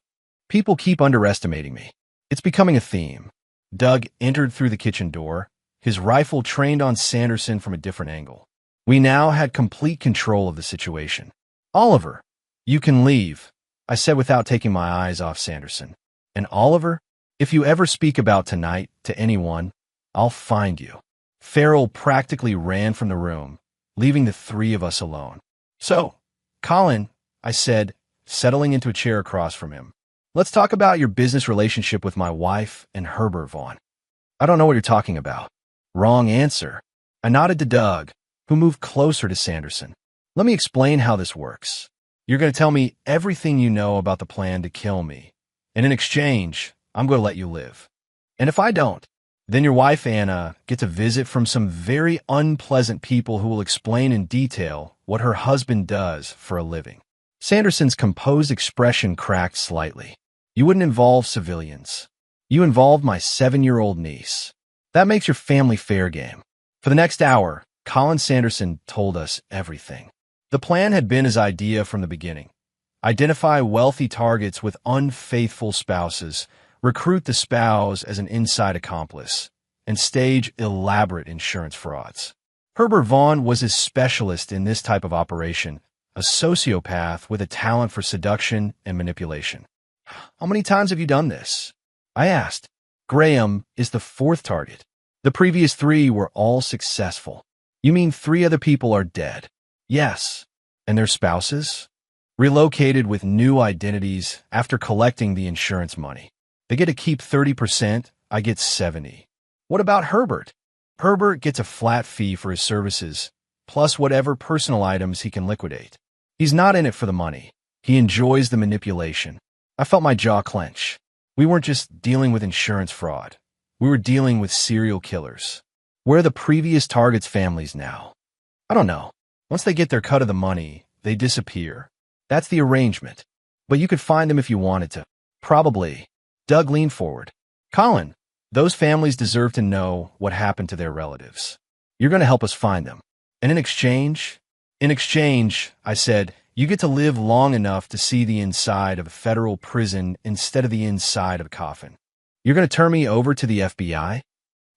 People keep underestimating me. It's becoming a theme. Doug entered through the kitchen door, his rifle trained on Sanderson from a different angle. We now had complete control of the situation. Oliver, you can leave, I said without taking my eyes off Sanderson. And Oliver, if you ever speak about tonight to anyone, I'll find you. Farrell practically ran from the room, leaving the three of us alone. So, Colin, I said, settling into a chair across from him. Let's talk about your business relationship with my wife and Herbert Vaughn. I don't know what you're talking about. Wrong answer. I nodded to Doug, who moved closer to Sanderson. Let me explain how this works. You're going to tell me everything you know about the plan to kill me, and in exchange, I'm going to let you live. And if I don't, then your wife, Anna, gets a visit from some very unpleasant people who will explain in detail what her husband does for a living. Sanderson's composed expression cracked slightly. You wouldn't involve civilians. You involved my 7-year-old niece. That makes your family fair game. For the next hour, Colin Sanderson told us everything. The plan had been his idea from the beginning. Identify wealthy targets with unfaithful spouses, recruit the spouse as an inside accomplice, and stage elaborate insurance frauds. Herbert Vaughn was his specialist in this type of operation, a sociopath with a talent for seduction and manipulation. How many times have you done this? I asked. Graham is the 4th target. The previous 3 were all successful. You mean 3 other people are dead? Yes. And their spouses? Relocated with new identities after collecting the insurance money. They get to keep 30%, I get 70%. What about Herbert? Herbert gets a flat fee for his services, plus whatever personal items he can liquidate. He's not in it for the money. He enjoys the manipulation. I felt my jaw clench. We weren't just dealing with insurance fraud. We were dealing with serial killers. Where are the previous targets' families now? I don't know. Once they get their cut of the money, they disappear. That's the arrangement. But you could find them if you wanted to. Probably. Doug leaned forward. Colin, those families deserve to know what happened to their relatives. You're going to help us find them. And in exchange? In exchange, I said, you get to live long enough to see the inside of a federal prison instead of the inside of a coffin. You're going to turn me over to the FBI?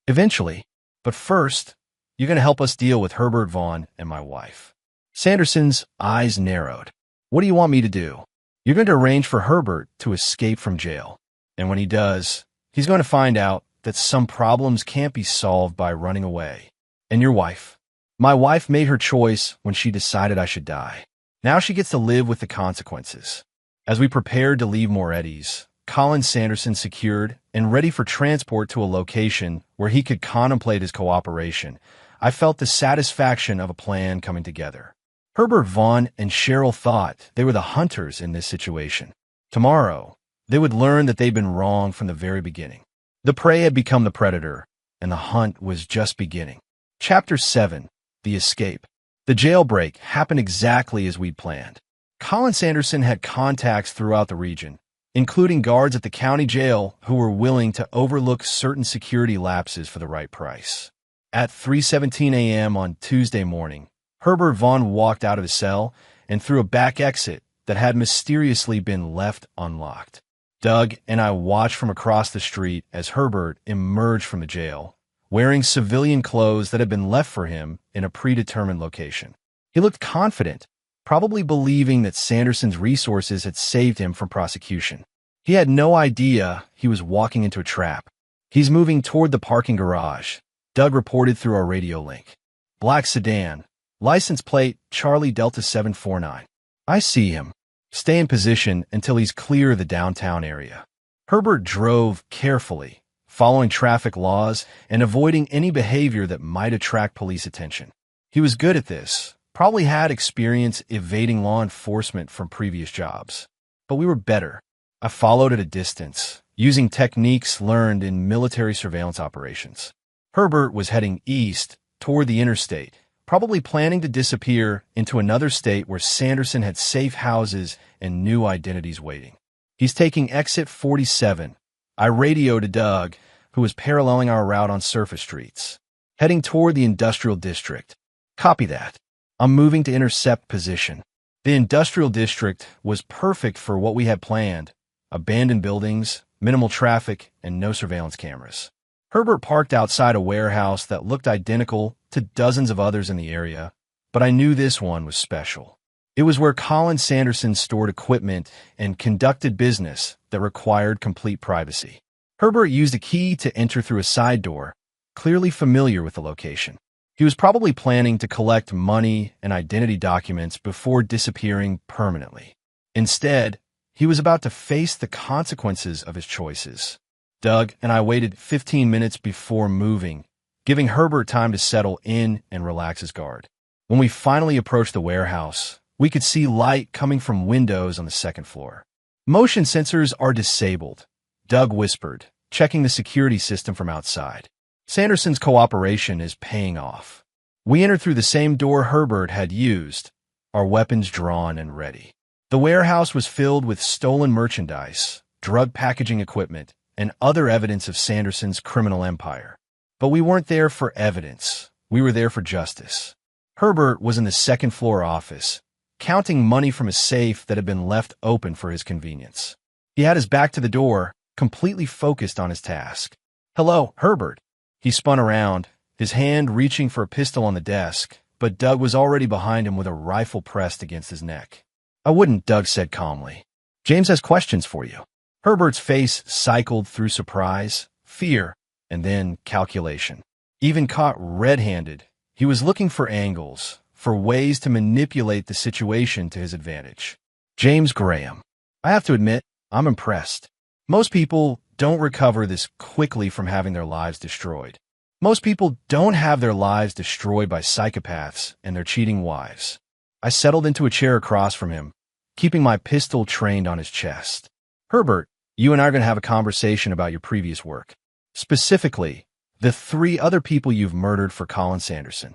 Eventually. But first, you're going to help us deal with Herbert Vaughn and my wife. Sanderson's eyes narrowed. What do you want me to do? You're going to arrange for Herbert to escape from jail. And when he does, he's going to find out that some problems can't be solved by running away. And your wife? My wife made her choice when she decided I should die. Now she gets to live with the consequences. As we prepared to leave Moretti's, Colin Sanderson secured and ready for transport to a location where he could contemplate his cooperation, I felt the satisfaction of a plan coming together. Herbert Vaughn and Cheryl thought they were the hunters in this situation. Tomorrow, they would learn that they'd been wrong from the very beginning. The prey had become the predator, and the hunt was just beginning. Chapter 7. The Escape. The jailbreak happened exactly as we'd planned. Colin Sanderson had contacts throughout the region, including guards at the county jail who were willing to overlook certain security lapses for the right price. At 3:17 a.m. on Tuesday morning, Herbert Vaughn walked out of his cell and through a back exit that had mysteriously been left unlocked. Doug and I watched from across the street as Herbert emerged from the jail, wearing civilian clothes that had been left for him in a predetermined location. He looked confident, probably believing that Sanderson's resources had saved him from prosecution. He had no idea he was walking into a trap. He's moving toward the parking garage, Doug reported through our radio link. Black sedan, license plate Charlie Delta 749. I see him. Stay in position until he's clear of the downtown area. Herbert drove carefully, following traffic laws and avoiding any behavior that might attract police attention. He was good at this, probably had experience evading law enforcement from previous jobs. But we were better. I followed at a distance, using techniques learned in military surveillance operations. Herbert was heading east toward the interstate, probably planning to disappear into another state where Sanderson had safe houses and new identities waiting. He's taking exit 47. I radioed to Doug, who was paralleling our route on surface streets, heading toward the industrial district. Copy that. I'm moving to intercept position. The industrial district was perfect for what we had planned. Abandoned buildings, minimal traffic, and no surveillance cameras. Herbert parked outside a warehouse that looked identical to dozens of others in the area, but I knew this one was special. It was where Colin Sanderson stored equipment and conducted business that required complete privacy. Herbert used a key to enter through a side door, clearly familiar with the location. He was probably planning to collect money and identity documents before disappearing permanently. Instead, he was about to face the consequences of his choices. Doug and I waited 15 minutes before moving, giving Herbert time to settle in and relax his guard. When we finally approached the warehouse, we could see light coming from windows on the second floor. Motion sensors are disabled, Doug whispered, checking the security system from outside. Sanderson's cooperation is paying off. We entered through the same door Herbert had used, our weapons drawn and ready. The warehouse was filled with stolen merchandise, drug packaging equipment, and other evidence of Sanderson's criminal empire. But we weren't there for evidence. We were there for justice. Herbert was in the second-floor office, counting money from a safe that had been left open for his convenience. He had his back to the door, completely focused on his task. "Hello, Herbert." He spun around, his hand reaching for a pistol on the desk, but Doug was already behind him with a rifle pressed against his neck. "I wouldn't," Doug said calmly. "James has questions for you." Herbert's face cycled through surprise, fear, and then calculation. Even caught red-handed, he was looking for angles, for ways to manipulate the situation to his advantage. "James Graham. I have to admit, I'm impressed. Most people don't recover this quickly from having their lives destroyed. Most people don't have their lives destroyed by psychopaths and their cheating wives." I settled into a chair across from him, keeping my pistol trained on his chest. "Herbert, you and I are going to have a conversation about your previous work. Specifically, the 3 other people you've murdered for Colin Sanderson."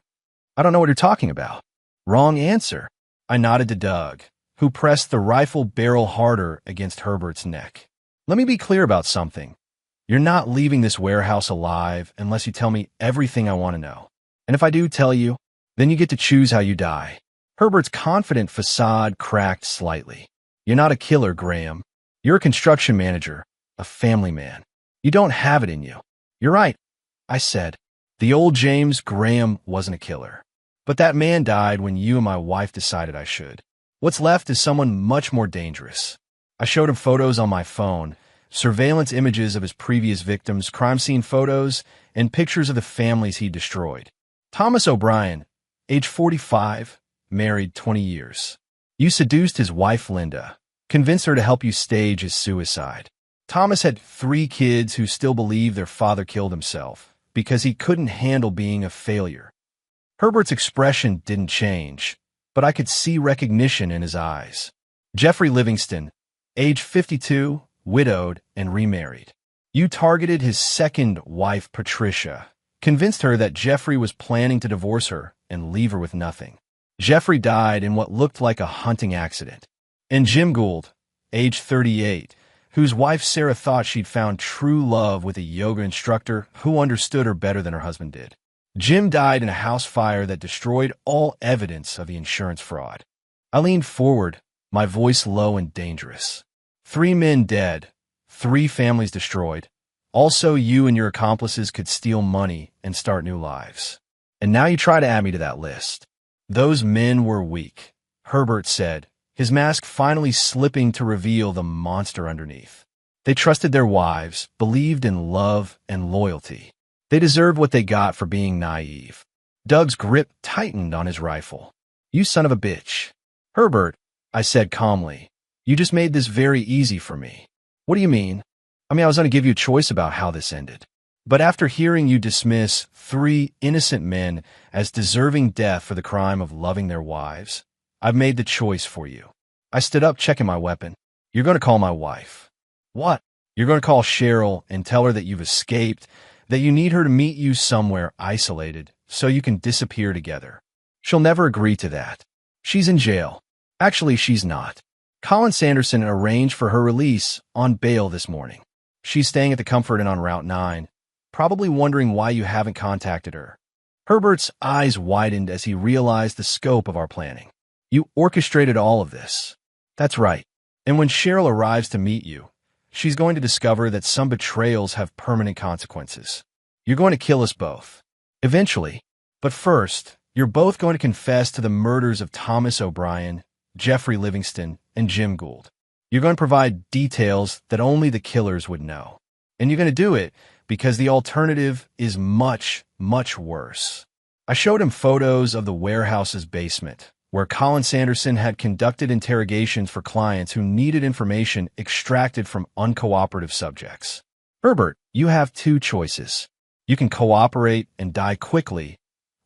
"I don't know what you're talking about." "Wrong answer. I nodded to Doug, who pressed the rifle barrel harder against Herbert's neck. Let me be clear about something. You're not leaving this warehouse alive unless you tell me everything I want to know. And if I do tell you, then you get to choose how you die. Herbert's confident facade cracked slightly. You're not a killer, Graham. You're a construction manager, a family man. You don't have it in you. You're right, I said. The old James Graham wasn't a killer. But that man died when you and my wife decided I should. What's left is someone much more dangerous. I showed him photos on my phone, surveillance images of his previous victims, crime scene photos, and pictures of the families he destroyed. Thomas O'Brien, age 45, married 20 years. You seduced his wife, Linda, convinced her to help you stage his suicide. Thomas had 3 kids who still believe their father killed himself because he couldn't handle being a failure. Herbert's expression didn't change, but I could see recognition in his eyes. Jeffrey Livingston, age 52, widowed and remarried. You targeted his second wife, Patricia, convinced her that Jeffrey was planning to divorce her and leave her with nothing. Jeffrey died in what looked like a hunting accident. And Jim Gould, age 38, whose wife Sarah thought she'd found true love with a yoga instructor who understood her better than her husband did. Jim died in a house fire that destroyed all evidence of the insurance fraud. I leaned forward, my voice low and dangerous. 3 men dead, 3 families destroyed. Also, you and your accomplices could steal money and start new lives. And now you try to add me to that list. Those men were weak, Herbert said, his mask finally slipping to reveal the monster underneath. They trusted their wives, believed in love and loyalty. They deserved what they got for being naive. Doug's grip tightened on his rifle. You son of a bitch. Herbert, I said calmly, you just made this very easy for me. What do you mean? I was going to give you a choice about how this ended. But after hearing you dismiss 3 innocent men as deserving death for the crime of loving their wives, I've made the choice for you. I stood up, checking my weapon. You're going to call my wife. What? You're going to call Cheryl and tell her that you've escaped, that you need her to meet you somewhere isolated so you can disappear together. She'll never agree to that. She's in jail. Actually, she's not. Colin Sanderson arranged for her release on bail this morning. She's staying at the Comfort Inn on Route 9, probably wondering why you haven't contacted her. Herbert's eyes widened as he realized the scope of our planning. You orchestrated all of this. That's right. And when Cheryl arrives to meet you, she's going to discover that some betrayals have permanent consequences. You're going to kill us both. Eventually. But first, you're both going to confess to the murders of Thomas O'Brien, Jeffrey Livingston, and Jim Gould. You're going to provide details that only the killers would know. And you're going to do it because the alternative is much, much worse. I showed him photos of the warehouse's basement, where Colin Sanderson had conducted interrogations for clients who needed information extracted from uncooperative subjects. Herbert, you have 2 choices. You can cooperate and die quickly,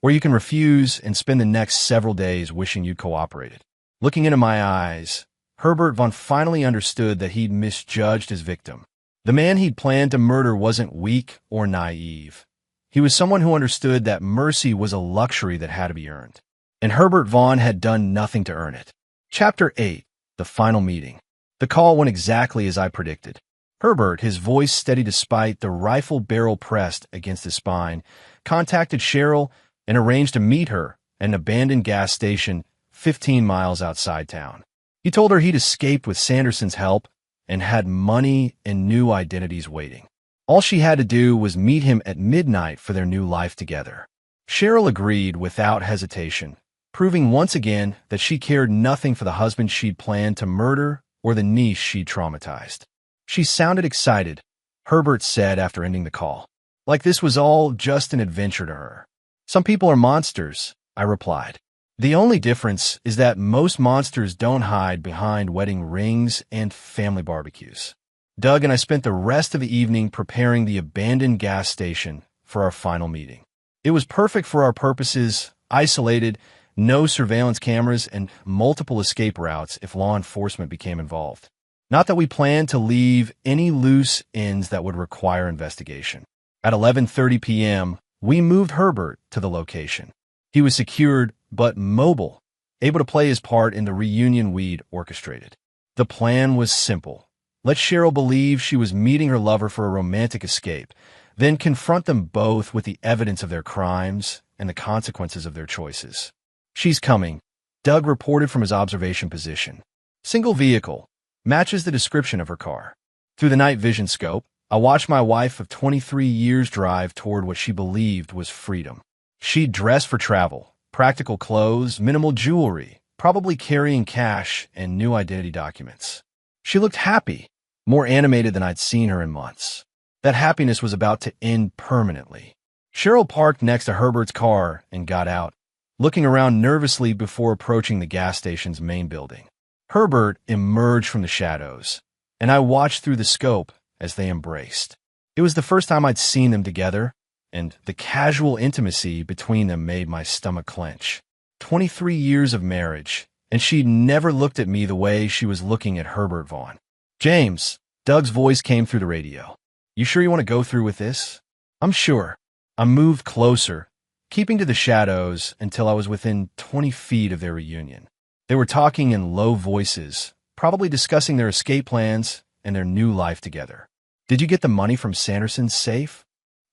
or you can refuse and spend the next several days wishing you'd cooperated. Looking into my eyes, Herbert Von finally understood that he'd misjudged his victim. The man he'd planned to murder wasn't weak or naive. He was someone who understood that mercy was a luxury that had to be earned. And Herbert Vaughn had done nothing to earn it. Chapter 8. The Final Meeting. The call went exactly as I predicted. Herbert, his voice steady despite the rifle barrel pressed against his spine, contacted Cheryl and arranged to meet her at an abandoned gas station 15 miles outside town. He told her he'd escaped with Sanderson's help and had money and new identities waiting. All she had to do was meet him at midnight for their new life together. Cheryl agreed without hesitation, proving once again that she cared nothing for the husband she'd planned to murder or the niece she'd traumatized. She sounded excited, Herbert said after ending the call, like this was all just an adventure to her. Some people are monsters, I replied. The only difference is that most monsters don't hide behind wedding rings and family barbecues. Doug and I spent the rest of the evening preparing the abandoned gas station for our final meeting. It was perfect for our purposes, isolated, no surveillance cameras, and multiple escape routes if law enforcement became involved. Not that we planned to leave any loose ends that would require investigation. At 11:30 p.m., we moved Herbert to the location. He was secured but mobile, able to play his part in the reunion we'd orchestrated. The plan was simple. Let Cheryl believe she was meeting her lover for a romantic escape, then confront them both with the evidence of their crimes and the consequences of their choices. "She's coming," Doug reported from his observation position. "Single vehicle. Matches the description of her car." Through the night vision scope, I watched my wife of 23 years drive toward what she believed was freedom. She'd dressed for travel, practical clothes, minimal jewelry, probably carrying cash and new identity documents. She looked happy, more animated than I'd seen her in months. That happiness was about to end permanently. Cheryl parked next to Herbert's car and got out, looking around nervously before approaching the gas station's main building. Herbert emerged from the shadows, and I watched through the scope as they embraced. It was the first time I'd seen them together, and the casual intimacy between them made my stomach clench. 23 years of marriage, and she'd never looked at me the way she was looking at Herbert Vaughn. "James," Doug's voice came through the radio. "You sure you want to go through with this?" "I'm sure." I moved closer, keeping to the shadows until I was within 20 feet of their reunion. They were talking in low voices, probably discussing their escape plans and their new life together. "Did you get the money from Sanderson's safe?"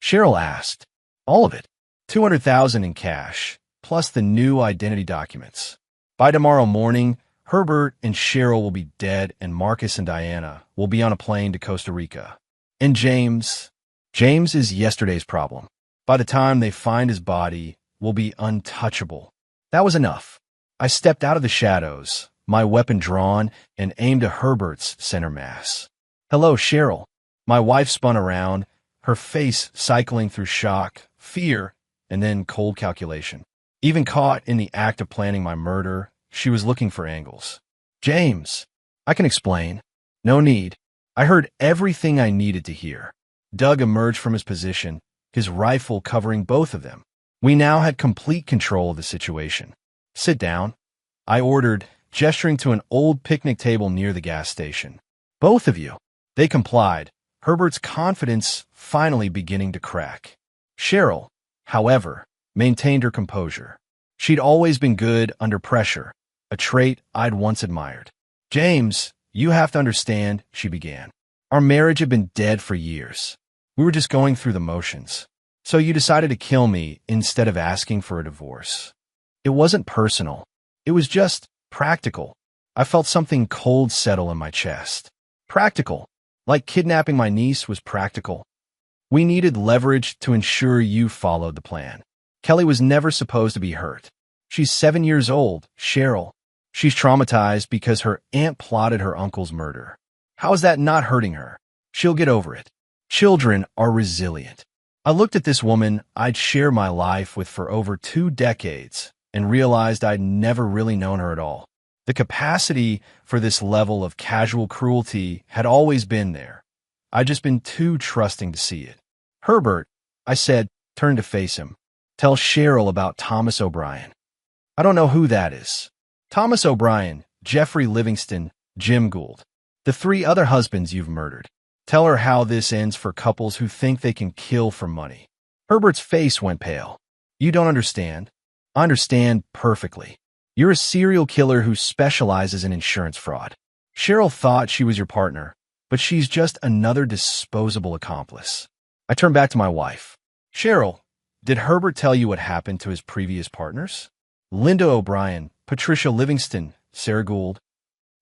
Cheryl asked. "All of it. $200,000 in cash, plus the new identity documents. By tomorrow morning, Herbert and Cheryl will be dead, and Marcus and Diana will be on a plane to Costa Rica. And James is yesterday's problem. By the time they find his body, will be untouchable." That was enough. I stepped out of the shadows, my weapon drawn, and aimed at Herbert's center mass. "Hello, Cheryl." My wife spun around, her face cycling through shock, fear, and then cold calculation. Even caught in the act of planning my murder, she was looking for angles. "James, I can explain." "No need. I heard everything I needed to hear." Doug emerged from his position, his rifle covering both of them. We now had complete control of the situation. "Sit down," I ordered, gesturing to an old picnic table near the gas station. "Both of you." They complied, Herbert's confidence finally beginning to crack. Cheryl, however, maintained her composure. She'd always been good under pressure, a trait I'd once admired. "James, you have to understand," she began. "Our marriage had been dead for years. We were just going through the motions. So you decided to kill me instead of asking for a divorce. It wasn't personal. It was just practical." I felt something cold settle in my chest. Practical. Like kidnapping my niece was practical. We needed leverage to ensure you followed the plan. Kelly was never supposed to be hurt. She's 7 years old, Cheryl. She's traumatized because her aunt plotted her uncle's murder. How is that not hurting her? She'll get over it. Children are resilient. I looked at this woman I'd shared my life with for over 2 decades and realized I'd never really known her at all. The capacity for this level of casual cruelty had always been there. I'd just been too trusting to see it. "Herbert," I said, turning to face him, "tell Cheryl about Thomas O'Brien." "I don't know who that is." "Thomas O'Brien, Jeffrey Livingston, Jim Gould. The 3 other husbands you've murdered. Tell her how this ends for couples who think they can kill for money." Herbert's face went pale. "You don't understand." "I understand perfectly. You're a serial killer who specializes in insurance fraud. Cheryl thought she was your partner, but she's just another disposable accomplice." I turned back to my wife. "Cheryl, did Herbert tell you what happened to his previous partners? Linda O'Brien, Patricia Livingston, Sarah Gould.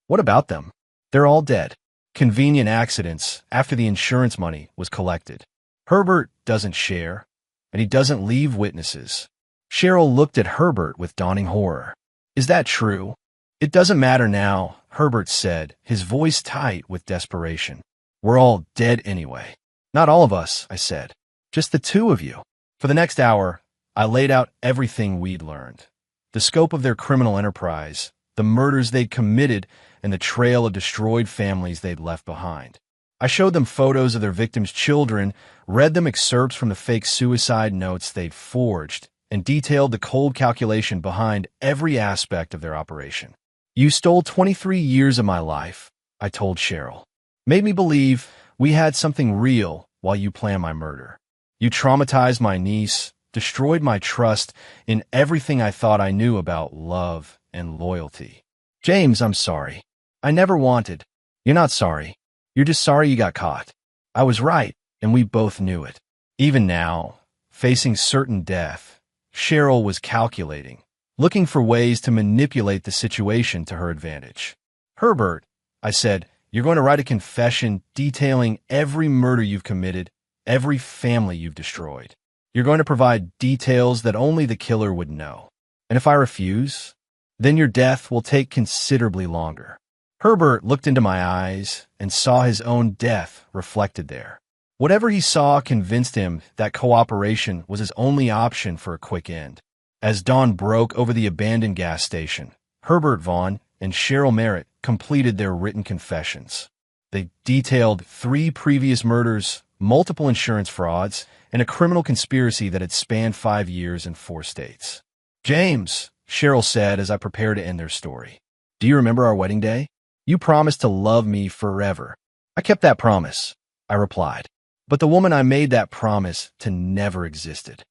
What about them?" "They're all dead. Convenient accidents after the insurance money was collected. Herbert doesn't share, and he doesn't leave witnesses." Cheryl looked at Herbert with dawning horror. "Is that true?" "It doesn't matter now," Herbert said, his voice tight with desperation. "We're all dead anyway." "Not all of us," I said. "Just the 2 of you." For the next hour, I laid out everything we'd learned. The scope of their criminal enterprise, the murders they'd committed, and the trail of destroyed families they'd left behind. I showed them photos of their victims' children, read them excerpts from the fake suicide notes they'd forged, and detailed the cold calculation behind every aspect of their operation. "You stole 23 years of my life," I told Cheryl. "Made me believe we had something real while you planned my murder. You traumatized my niece, destroyed my trust in everything I thought I knew about love and loyalty. James, I'm sorry. I never wanted. You're not sorry. You're just sorry you got caught. I was right, and we both knew it. Even now, facing certain death, Cheryl was calculating, looking for ways to manipulate the situation to her advantage. Herbert, I said, you're going to write a confession detailing every murder you've committed, every family you've destroyed. You're going to provide details that only the killer would know. And if I refuse, then your death will take considerably longer. Herbert looked into my eyes and saw his own death reflected there. Whatever he saw convinced him that cooperation was his only option for a quick end. As dawn broke over the abandoned gas station, Herbert Vaughn and Cheryl Merritt completed their written confessions. They detailed 3 previous murders, multiple insurance frauds, and a criminal conspiracy that had spanned 5 years in 4 states. James, Cheryl said as I prepared to end their story, do you remember our wedding day? You promised to love me forever. I kept that promise, I replied. But the woman I made that promise to never existed.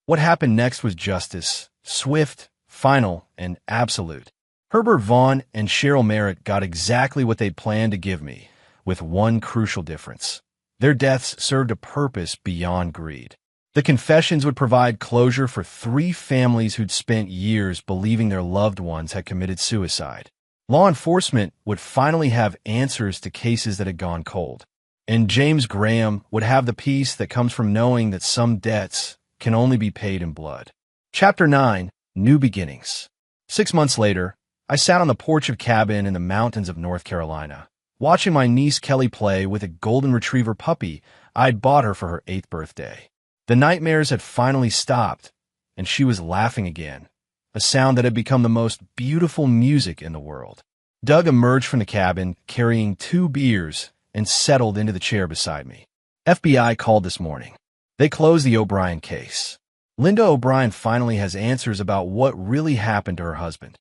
What happened next was justice, swift, final, and absolute. Herbert Vaughn and Cheryl Merritt got exactly what they'd planned to give me, with one crucial difference. Their deaths served a purpose beyond greed. The confessions would provide closure for 3 families who'd spent years believing their loved ones had committed suicide. Law enforcement would finally have answers to cases that had gone cold. And James Graham would have the peace that comes from knowing that some debts can only be paid in blood. Chapter 9, New Beginnings. 6 months later, I sat on the porch of a cabin in the mountains of North Carolina, watching my niece Kelly play with a golden retriever puppy I'd bought her for her 8th birthday. The nightmares had finally stopped, and she was laughing again, a sound that had become the most beautiful music in the world. Doug emerged from the cabin carrying 2 beers and settled into the chair beside me. FBI called this morning. They closed the O'Brien case. Linda O'Brien finally has answers about what really happened to her husband.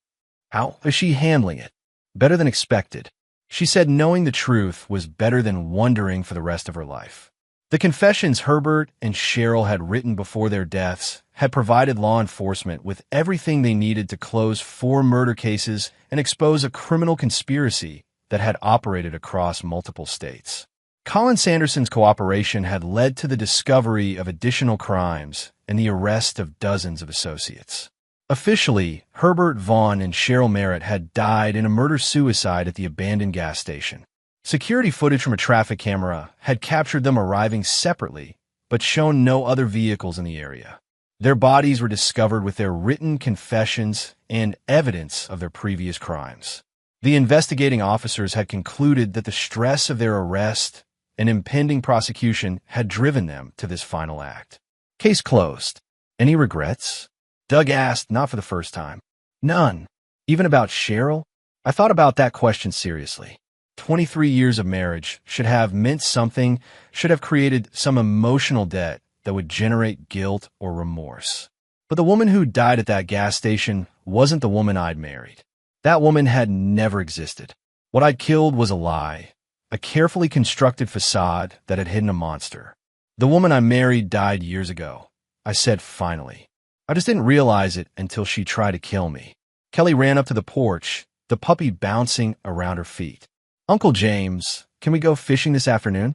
How is she handling it? Better than expected. She said knowing the truth was better than wondering for the rest of her life. The confessions Herbert and Cheryl had written before their deaths had provided law enforcement with everything they needed to close 4 murder cases and expose a criminal conspiracy that had operated across multiple states. Colin Sanderson's cooperation had led to the discovery of additional crimes and the arrest of dozens of associates. Officially, Herbert Vaughn and Cheryl Merritt had died in a murder-suicide at the abandoned gas station. Security footage from a traffic camera had captured them arriving separately, but shown no other vehicles in the area. Their bodies were discovered with their written confessions and evidence of their previous crimes. The investigating officers had concluded that the stress of their arrest and impending prosecution had driven them to this final act. Case closed. Any regrets? Doug asked, not for the first time. None. Even about Cheryl? I thought about that question seriously. 23 years of marriage should have meant something, should have created some emotional debt that would generate guilt or remorse. But the woman who died at that gas station wasn't the woman I'd married. That woman had never existed. What I'd killed was a lie, a carefully constructed facade that had hidden a monster. The woman I married died years ago, I said finally. I just didn't realize it until she tried to kill me. Kelly ran up to the porch, the puppy bouncing around her feet. Uncle James, can we go fishing this afternoon?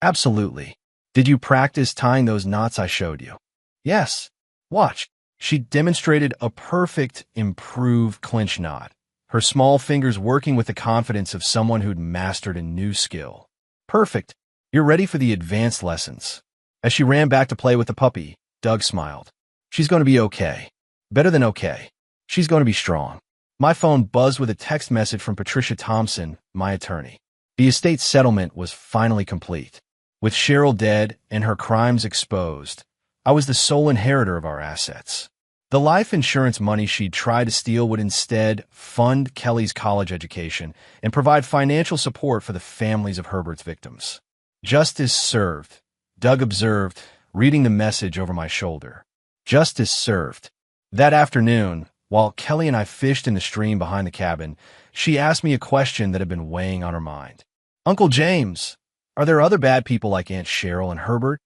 Absolutely. Did you practice tying those knots I showed you? Yes. Watch. She demonstrated a perfect, improved clinch knot, her small fingers working with the confidence of someone who'd mastered a new skill. Perfect. You're ready for the advanced lessons. As she ran back to play with the puppy, Doug smiled. She's going to be okay. Better than okay. She's going to be strong. My phone buzzed with a text message from Patricia Thompson, my attorney. The estate settlement was finally complete. With Cheryl dead and her crimes exposed, I was the sole inheritor of our assets. The life insurance money she'd tried to steal would instead fund Kelly's college education and provide financial support for the families of Herbert's victims. Justice served, Doug observed, reading the message over my shoulder. Justice served. That afternoon, while Kelly and I fished in the stream behind the cabin, she asked me a question that had been weighing on her mind. Uncle James, are there other bad people like Aunt Cheryl and Herbert?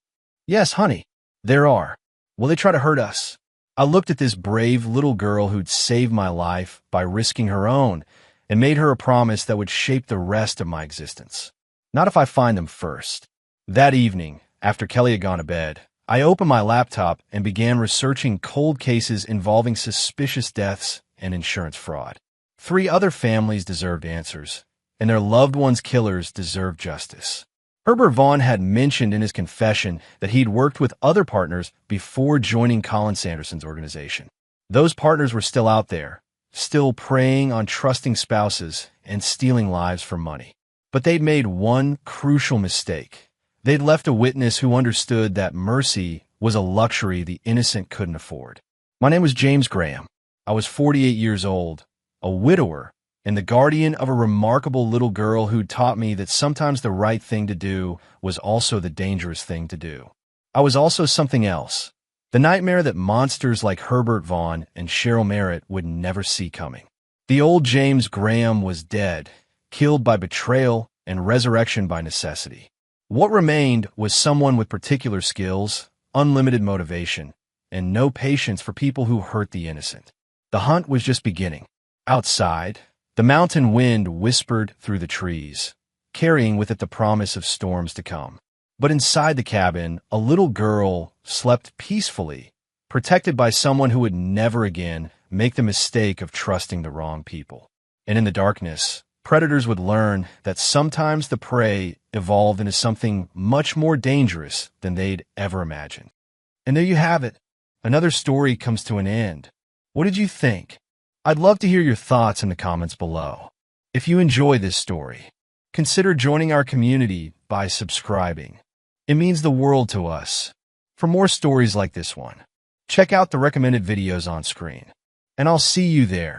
Yes, honey, there are. Will they try to hurt us? I looked at this brave little girl who'd saved my life by risking her own and made her a promise that would shape the rest of my existence. Not if I find them first. That evening, after Kelly had gone to bed, I opened my laptop and began researching cold cases involving suspicious deaths and insurance fraud. 3 other families deserved answers, and their loved ones' killers deserved justice. Herbert Vaughn had mentioned in his confession that he'd worked with other partners before joining Colin Sanderson's organization. Those partners were still out there, still preying on trusting spouses and stealing lives for money. But they'd made one crucial mistake. They'd left a witness who understood that mercy was a luxury the innocent couldn't afford. My name was James Graham. I was 48 years old, a widower, and the guardian of a remarkable little girl who taught me that sometimes the right thing to do was also the dangerous thing to do. I was also something else, the nightmare that monsters like Herbert Vaughn and Cheryl Merritt would never see coming. The old James Graham was dead, killed by betrayal and resurrection by necessity. What remained was someone with particular skills, unlimited motivation, and no patience for people who hurt the innocent. The hunt was just beginning. Outside, the mountain wind whispered through the trees, carrying with it the promise of storms to come. But inside the cabin, a little girl slept peacefully, protected by someone who would never again make the mistake of trusting the wrong people. And in the darkness, predators would learn that sometimes the prey evolved into something much more dangerous than they'd ever imagined. And there you have it. Another story comes to an end. What did you think? I'd love to hear your thoughts in the comments below. If you enjoy this story, consider joining our community by subscribing. It means the world to us. For more stories like this one, check out the recommended videos on screen. And I'll see you there.